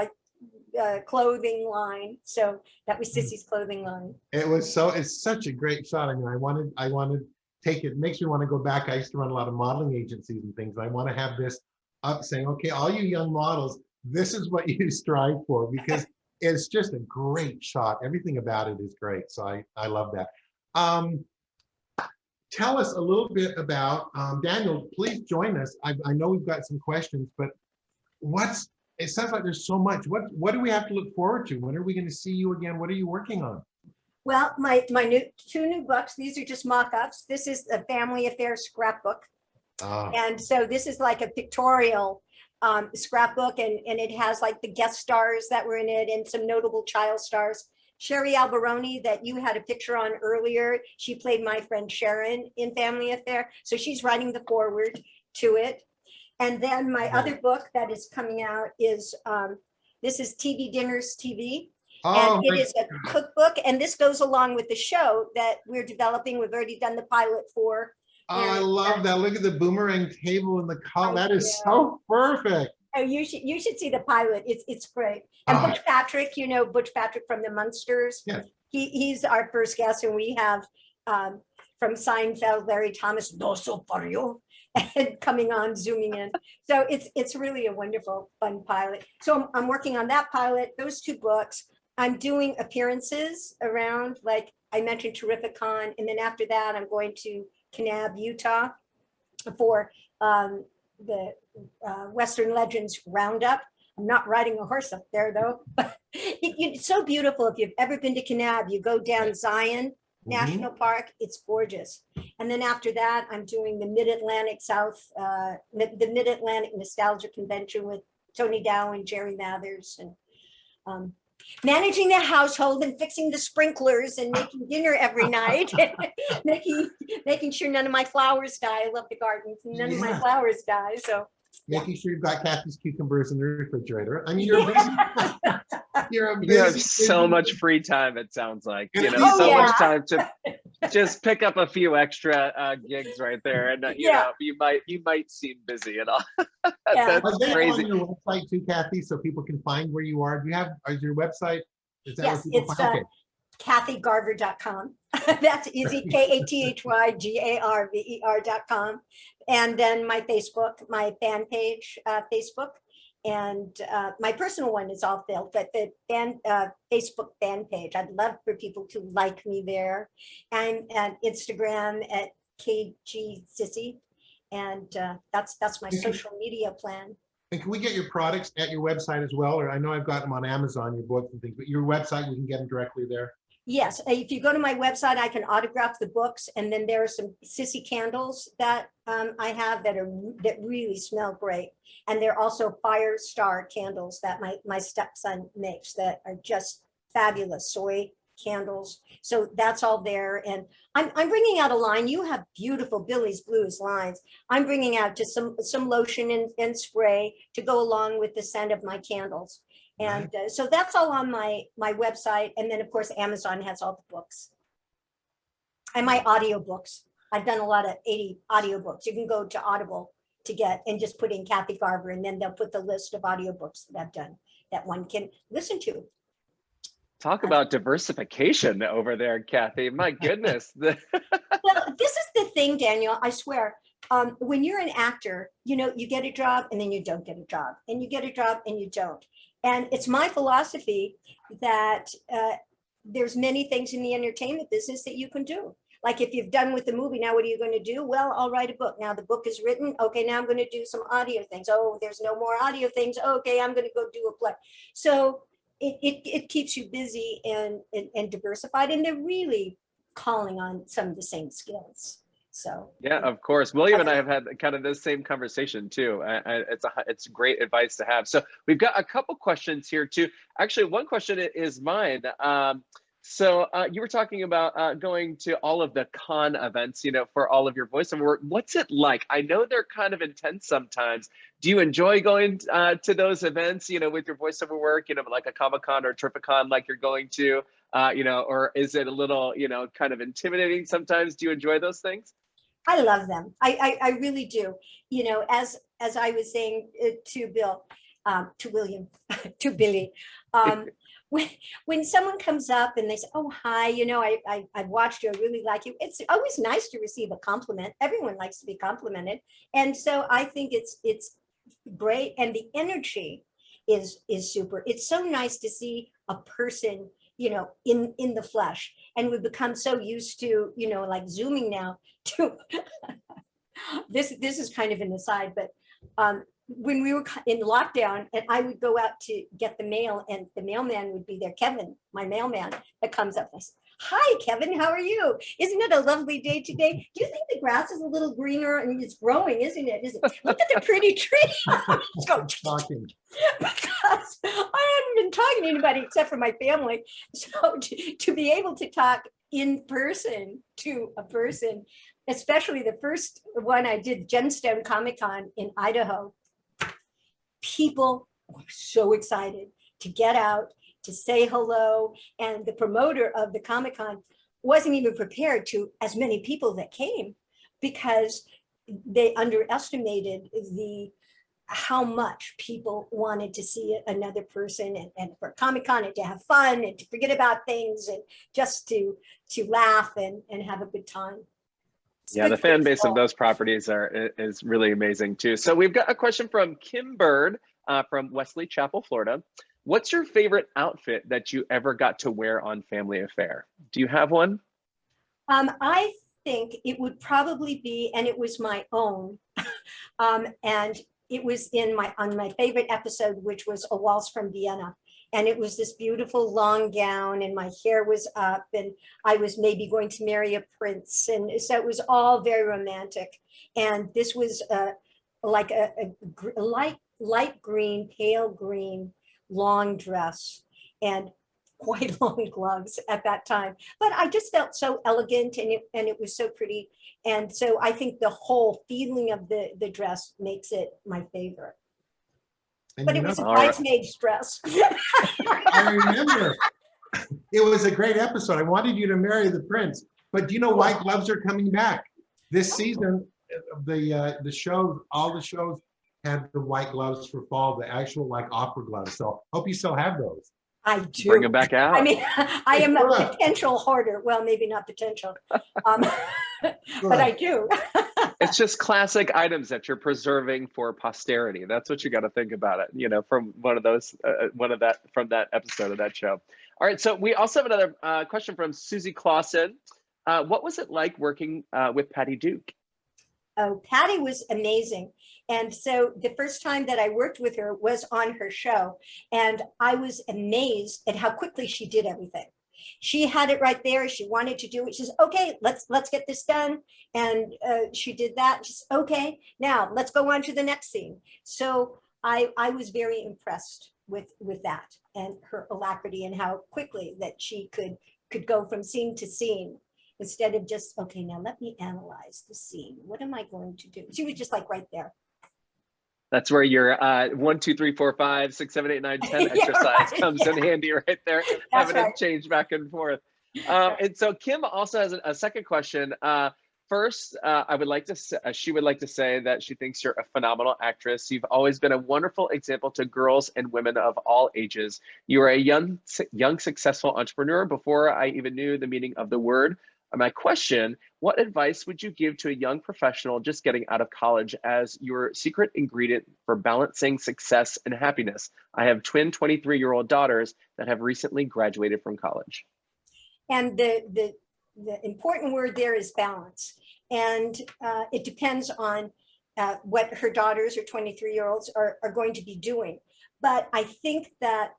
clothing line, so that was Sissy's clothing line. It's such a great shot. I mean, I wanted to take it. Makes me want to go back. I used to run a lot of modeling agencies and things. I want to have this up saying, okay, all you young models, this is what you strive for, because it's just a great shot. Everything about it is great. So I love that. Tell us a little bit about, Daniel, please join us. I know we've got some questions, but it sounds like there's so much. What do we have to look forward to? When are we going to see you again? What are you working on? Well, my 2 new books, these are just mock-ups. This is a Family Affair scrapbook. And so this is like a pictorial scrapbook, and it has like the guest stars that were in it and some notable child stars. Sherry Alberoni, that you had a picture on earlier, she played my friend Sharon in Family Affair. So she's writing the foreword to it. And then my other book that is coming out is, this is TV Dinners TV. And it is a cookbook, and this goes along with the show that we're developing. We've already done the pilot for. Oh, I love that. Look at the boomerang table and the color. That is so perfect. Oh, you should see the pilot. It's great. And Butch Patrick, Butch Patrick from the Munsters. Yes. He's our first guest, and we have from Seinfeld, Larry Thomas, "Doso for you," and coming on, zooming in. So it's really a wonderful, fun pilot. So I'm working on that pilot, those 2 books. I'm doing appearances around, like I mentioned, Terrificon, and then after that, I'm going to Kanab, Utah, for the Western Legends Roundup. I'm not riding a horse up there, though. But it's so beautiful. If you've ever been to Kanab, you go down Zion National Park. It's gorgeous. And then after that, I'm doing the Mid-Atlantic the Mid-Atlantic Nostalgia Convention with Tony Dow and Jerry Mathers. And managing the household and fixing the sprinklers and making dinner every night, making sure none of my flowers die. I love the gardens. None of my flowers die. So making sure you've got Kathy's cucumbers in the refrigerator. I mean, you're busy. You're a busy, You have so busy- much free time, it sounds like, Oh, so yeah. much time to just pick up a few extra gigs right there. And, Yeah. you might seem busy and all. Yeah. Are That's they crazy. on your website too, Kathy, so people can find where you are? Do you have, is your website? Is that Yes, where people it's find? Okay. KathyGarver.com. That's easy. KathyGarver.com. And then my Facebook, my fan page, Facebook, and my personal one is all filled, but the Facebook fan page, I'd love for people to like me there. I'm at Instagram at KG Sissy, and that's my social media plan. And can we get your products at your website as well? Or I know I've got them on Amazon, your books and things, but your website, we can get them directly there. Yes, if you go to my website, I can autograph the books, and then there are some sissy candles that I have that really smell great, and they're also fire star candles that my stepson makes that are just fabulous, soy candles. So that's all there, and I'm bringing out a line. You have beautiful Billy's Blues lines. I'm bringing out just some lotion and spray to go along with the scent of my candles. And so that's all on my website. And then, of course, Amazon has all the books and my audiobooks. I've done a lot of 80 audiobooks. You can go to Audible to get and just put in Kathy Garver, and then they'll put the list of audiobooks that I've done that one can listen to. Talk about diversification over there, Kathy. My goodness. Well, this is the thing, Daniel, I swear. When you're an actor, you get a job and then you don't get a job, and you get a job and you don't. And it's my philosophy that there's many things in the entertainment business that you can do. Like if you've done with the movie, now what are you going to do? Well, I'll write a book. Now the book is written. Okay, now I'm going to do some audio things. Oh, there's no more audio things. Okay, I'm going to go do a play. So it keeps you busy and diversified. And they're really calling on some of the same skills. So yeah, of course. William and I have had kind of the same conversation too. It's great advice to have. So we've got a couple questions here too. Actually, one question is mine. So you were talking about going to all of the con events, for all of your voiceover work. What's it like? I know they're kind of intense sometimes. Do you enjoy going to those events, with your voiceover work, like a Comic-Con or Tripicon like you're going to, or is it a little, kind of intimidating sometimes? Do you enjoy those things? I love them. I really do. As I was saying to Bill, to William, to Billy, when someone comes up and they say, "Oh, hi, I've watched you. I really like you." It's always nice to receive a compliment. Everyone likes to be complimented, and so I think it's great. And the energy is super. It's so nice to see a person, in the flesh. And we've become so used to, like Zooming now to this is kind of an aside, but when we were in lockdown and I would go out to get the mail and the mailman would be there, Kevin, my mailman that comes up. I said, "Hi, Kevin, how are you? Isn't it a lovely day today? Do you think the grass is a little greener and it's growing, isn't it? Look at the pretty tree." Talking. Because I hadn't been talking to anybody except for my family. So to be able to talk in person to a person, especially the first one I did, Gemstone Comic-Con in Idaho, people were so excited to get out, to say hello. And the promoter of the Comic-Con wasn't even prepared to as many people that came because they underestimated how much people wanted to see another person and for Comic-Con and to have fun and to forget about things and just to laugh and have a good time. Yeah, the fan base of those properties is really amazing too. So we've got a question from Kim Bird from Wesley Chapel, Florida. What's your favorite outfit that you ever got to wear on Family Affair? Do you have one? I think it would probably be, and it was my own, and it was on my favorite episode, which was A Waltz from Vienna. And it was this beautiful long gown and my hair was up and I was maybe going to marry a prince. And so it was all very romantic. And this was like a light green, pale green, long dress. and quite long gloves at that time. But I just felt so elegant, and it was so pretty. And so I think the whole feeling of the dress makes it my favorite. And But you it know, was a all right. bridesmaid's dress. I remember it was a great episode. I wanted you to marry the prince, but do you know white gloves are coming back this season? The show, all the shows have the white gloves for fall, the actual like opera gloves. So hope you still have those. I do. Bring them back out. I mean, I am a Good. potential hoarder. Well, maybe not potential, but I do. It's just classic items that you're preserving for posterity. That's what you got to think about it, you know, from one of those, from that episode of that show. All right. So we also have another question from Susie Clausen. What was it like working with Patty Duke? Oh, Patty was amazing. And so the first time that I worked with her was on her show. And I was amazed at how quickly she did everything. She had it right there. She wanted to do it. She says, okay, let's get this done. And she did that. She's okay, now let's go on to the next scene. So I was very impressed with that and her alacrity and how quickly that she could go from scene to scene, instead of just, okay, now let me analyze the scene. What am I going to do? She was just like right there. That's where your 1, 2, 3, 4, 5, 6, 7, 8, 9, 10 Yeah, exercise right. comes in handy right there, having right. it change back and forth. And so Kim also has a second question. First, I would like to say, she would like to say that she thinks you're a phenomenal actress. You've always been a wonderful example to girls and women of all ages. You are a young, successful entrepreneur before I even knew the meaning of the word. My question, what advice would you give to a young professional just getting out of college as your secret ingredient for balancing success and happiness? I have twin 23-year-old daughters that have recently graduated from college. And the important word there is balance. And it depends on what her daughters or 23-year-olds are going to be doing. But I think that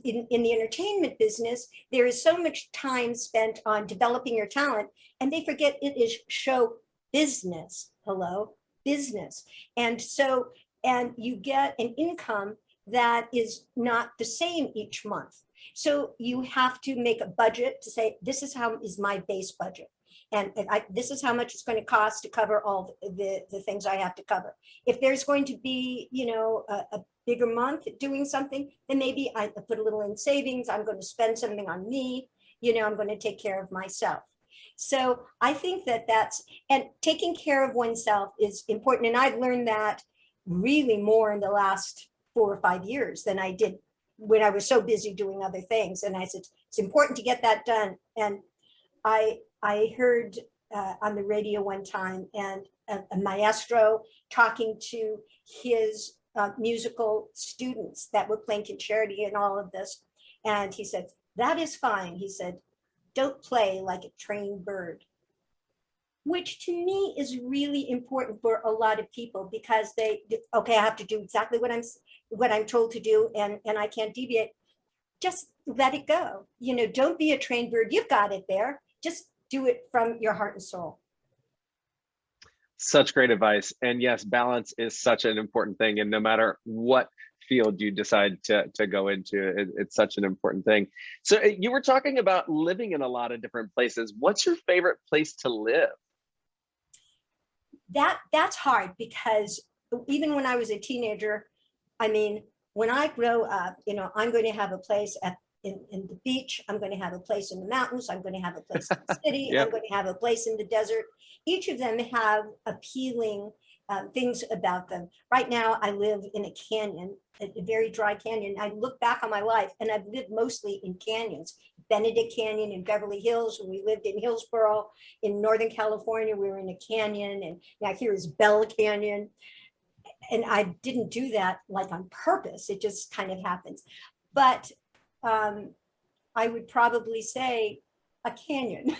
in the entertainment business, there is so much time spent on developing your talent, and they forget it is show business. Hello, business. And so, and you get an income that is not the same each month. So you have to make a budget to say, this is how is my base budget. And this is how much it's going to cost to cover all the things I have to cover. If there's going to be, you know, a bigger month doing something, then maybe I put a little in savings. I'm going to spend something on me. You know, I'm going to take care of myself. So I think that's, and taking care of oneself is important. And I've learned that really more in the last 4 or 5 years than I did when I was so busy doing other things. And I said, it's important to get that done. And I heard on the radio one time, and a maestro talking to his musical students that were playing concerti and all of this. And he said, that is fine. He said, don't play like a trained bird, which to me is really important for a lot of people, because okay, I have to do exactly what I'm told to do, and I can't deviate. Just let it go. You know, don't be a trained bird. You've got it there. Just do it from your heart and soul. Such great advice. And yes, balance is such an important thing. And no matter what field you decide to go into, it's such an important thing. So you were talking about living in a lot of different places. What's your favorite place to live? That's hard, because even when I was a teenager, I mean, when I grow up, you know, I'm going to have a place in the beach. I'm going to have a place in the mountains. I'm going to have a place in the city. Yep. I'm going to have a place in the desert. Each of them have appealing things about them. Right now, I live in a canyon, a very dry canyon. I look back on my life, and I've lived mostly in canyons. Benedict Canyon in Beverly Hills. When we lived in Hillsborough in Northern California, we were in a canyon. And now here is Bell Canyon. And I didn't do that like on purpose. It just kind of happens. But I would probably say a canyon.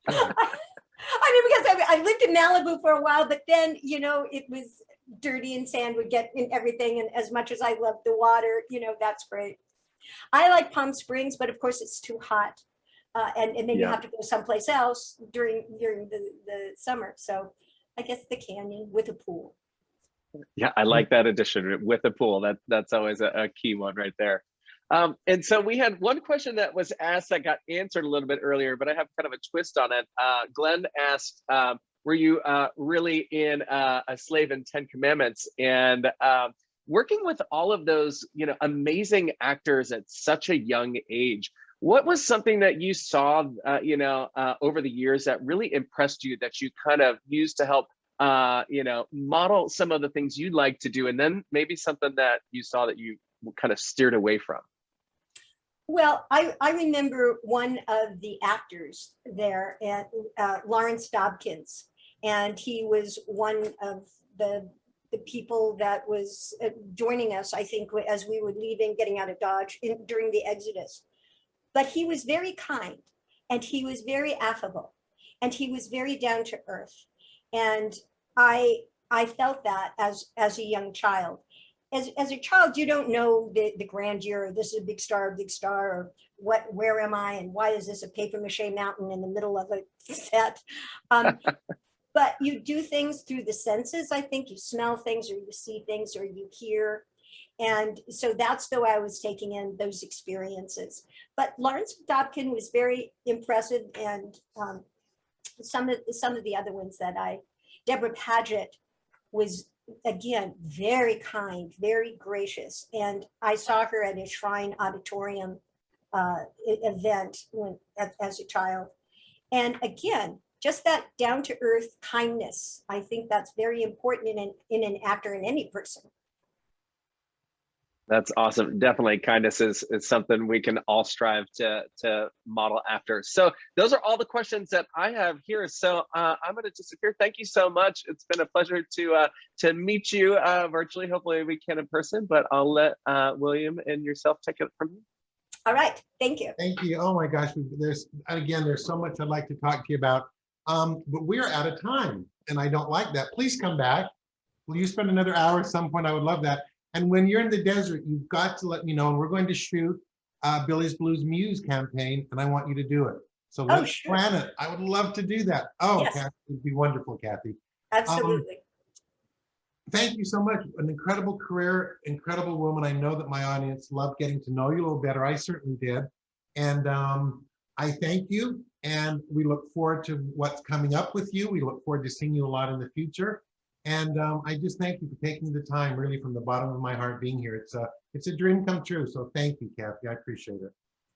I mean, because I lived in Malibu for a while, but then, you know, it was dirty and sand would get in everything. And as much as I love the water, you know, that's great. I like Palm Springs, but of course it's too hot. And then you have to go someplace else during the summer. So I guess the canyon with a pool. Yeah, I like that addition, with a pool. That's always a key one right there. And so we had one question that was asked that got answered a little bit earlier, but I have kind of a twist on it. Glenn asked, were you really in a slave in 10 Commandments? And working with all of those, amazing actors at such a young age, what was something that you saw, over the years that really impressed you that you kind of used to help, model some of the things you like to do, and then maybe something that you saw that you kind of steered away from? Well, I remember one of the actors there, at Lawrence Dobkins, and he was one of the people that was joining us, I think, as we were leaving, getting out of Dodge during the Exodus. But he was very kind, and he was very affable, and he was very down to earth. And I felt that as a young child. As a child, you don't know the grandeur, this is a big star, or where am I, and why is this a paper mache mountain in the middle of a set? But you do things through the senses. I think you smell things, or you see things, or you hear. And so that's the way I was taking in those experiences. But Lawrence Dobkin was very impressive, and some of the other ones that Deborah Paget was, again, very kind, very gracious. And I saw her at a Shrine Auditorium event as a child. And again, just that down to earth kindness. I think that's very important in an actor, in any person. That's awesome. Definitely, kindness is something we can all strive to model after. So those are all the questions that I have here. So I'm going to disappear. Thank you so much. It's been a pleasure to meet you virtually. Hopefully we can in person, but I'll let William and yourself take it from here. All right. Thank you. Thank you. Oh my gosh, there's so much I'd like to talk to you about, but we're out of time, and I don't like that. Please come back. Will you spend another hour at some point? I would love that. And when you're in the desert, you've got to let me know. And we're going to shoot Billy's Blues Muse campaign, and I want you to do it. So let's plan it. I would love to do that. Oh, yes. Kathy, it'd be wonderful, Kathy. Absolutely. Thank you so much. An incredible career, incredible woman. I know that my audience loved getting to know you a little better. I certainly did. And I thank you. And we look forward to what's coming up with you. We look forward to seeing you a lot in the future. And I just thank you for taking the time, really, from the bottom of my heart, being here. It's a dream come true. So thank you, Kathy. I appreciate it.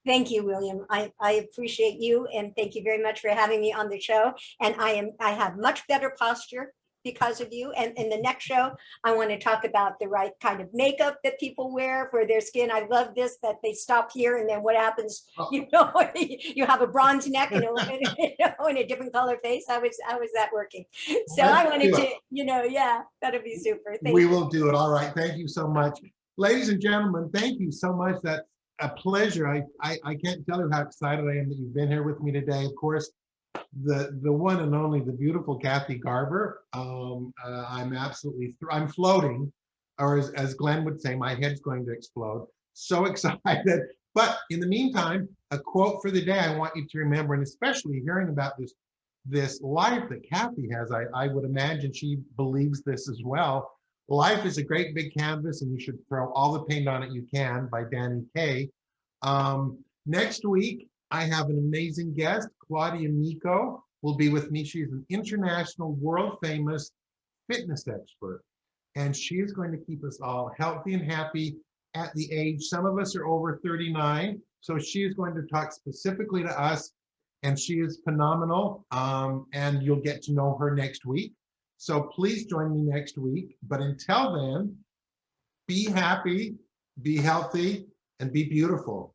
Thank you, William. I appreciate you, and thank you very much for having me on the show. And I have much better posture because of you. And in the next show, I want to talk about the right kind of makeup that people wear for their skin. I love this, that they stop here, and then what happens, you have a bronze neck and in a different color face. How is that working? So I wanted to, yeah, that'll be super. We will do it. All right. Thank you so much. Ladies and gentlemen, thank you so much. That's a pleasure. I can't tell you how excited I am that you've been here with me today. Of course, the one and only, the beautiful Kathy Garver. I'm absolutely, I'm floating, or as Glenn would say, my head's going to explode. So excited. But in the meantime, a quote for the day I want you to remember, and especially hearing about this life that Kathy has, I would imagine she believes this as well. Life is a great big canvas, and you should throw all the paint on it you can, by Danny Kaye. Next week, I have an amazing guest. Claudia Miko will be with me. She's an international, world famous fitness expert, and she is going to keep us all healthy and happy at the age. Some of us are over 39, so she is going to talk specifically to us, and she is phenomenal, and you'll get to know her next week. So please join me next week. But until then, be happy, be healthy, and be beautiful.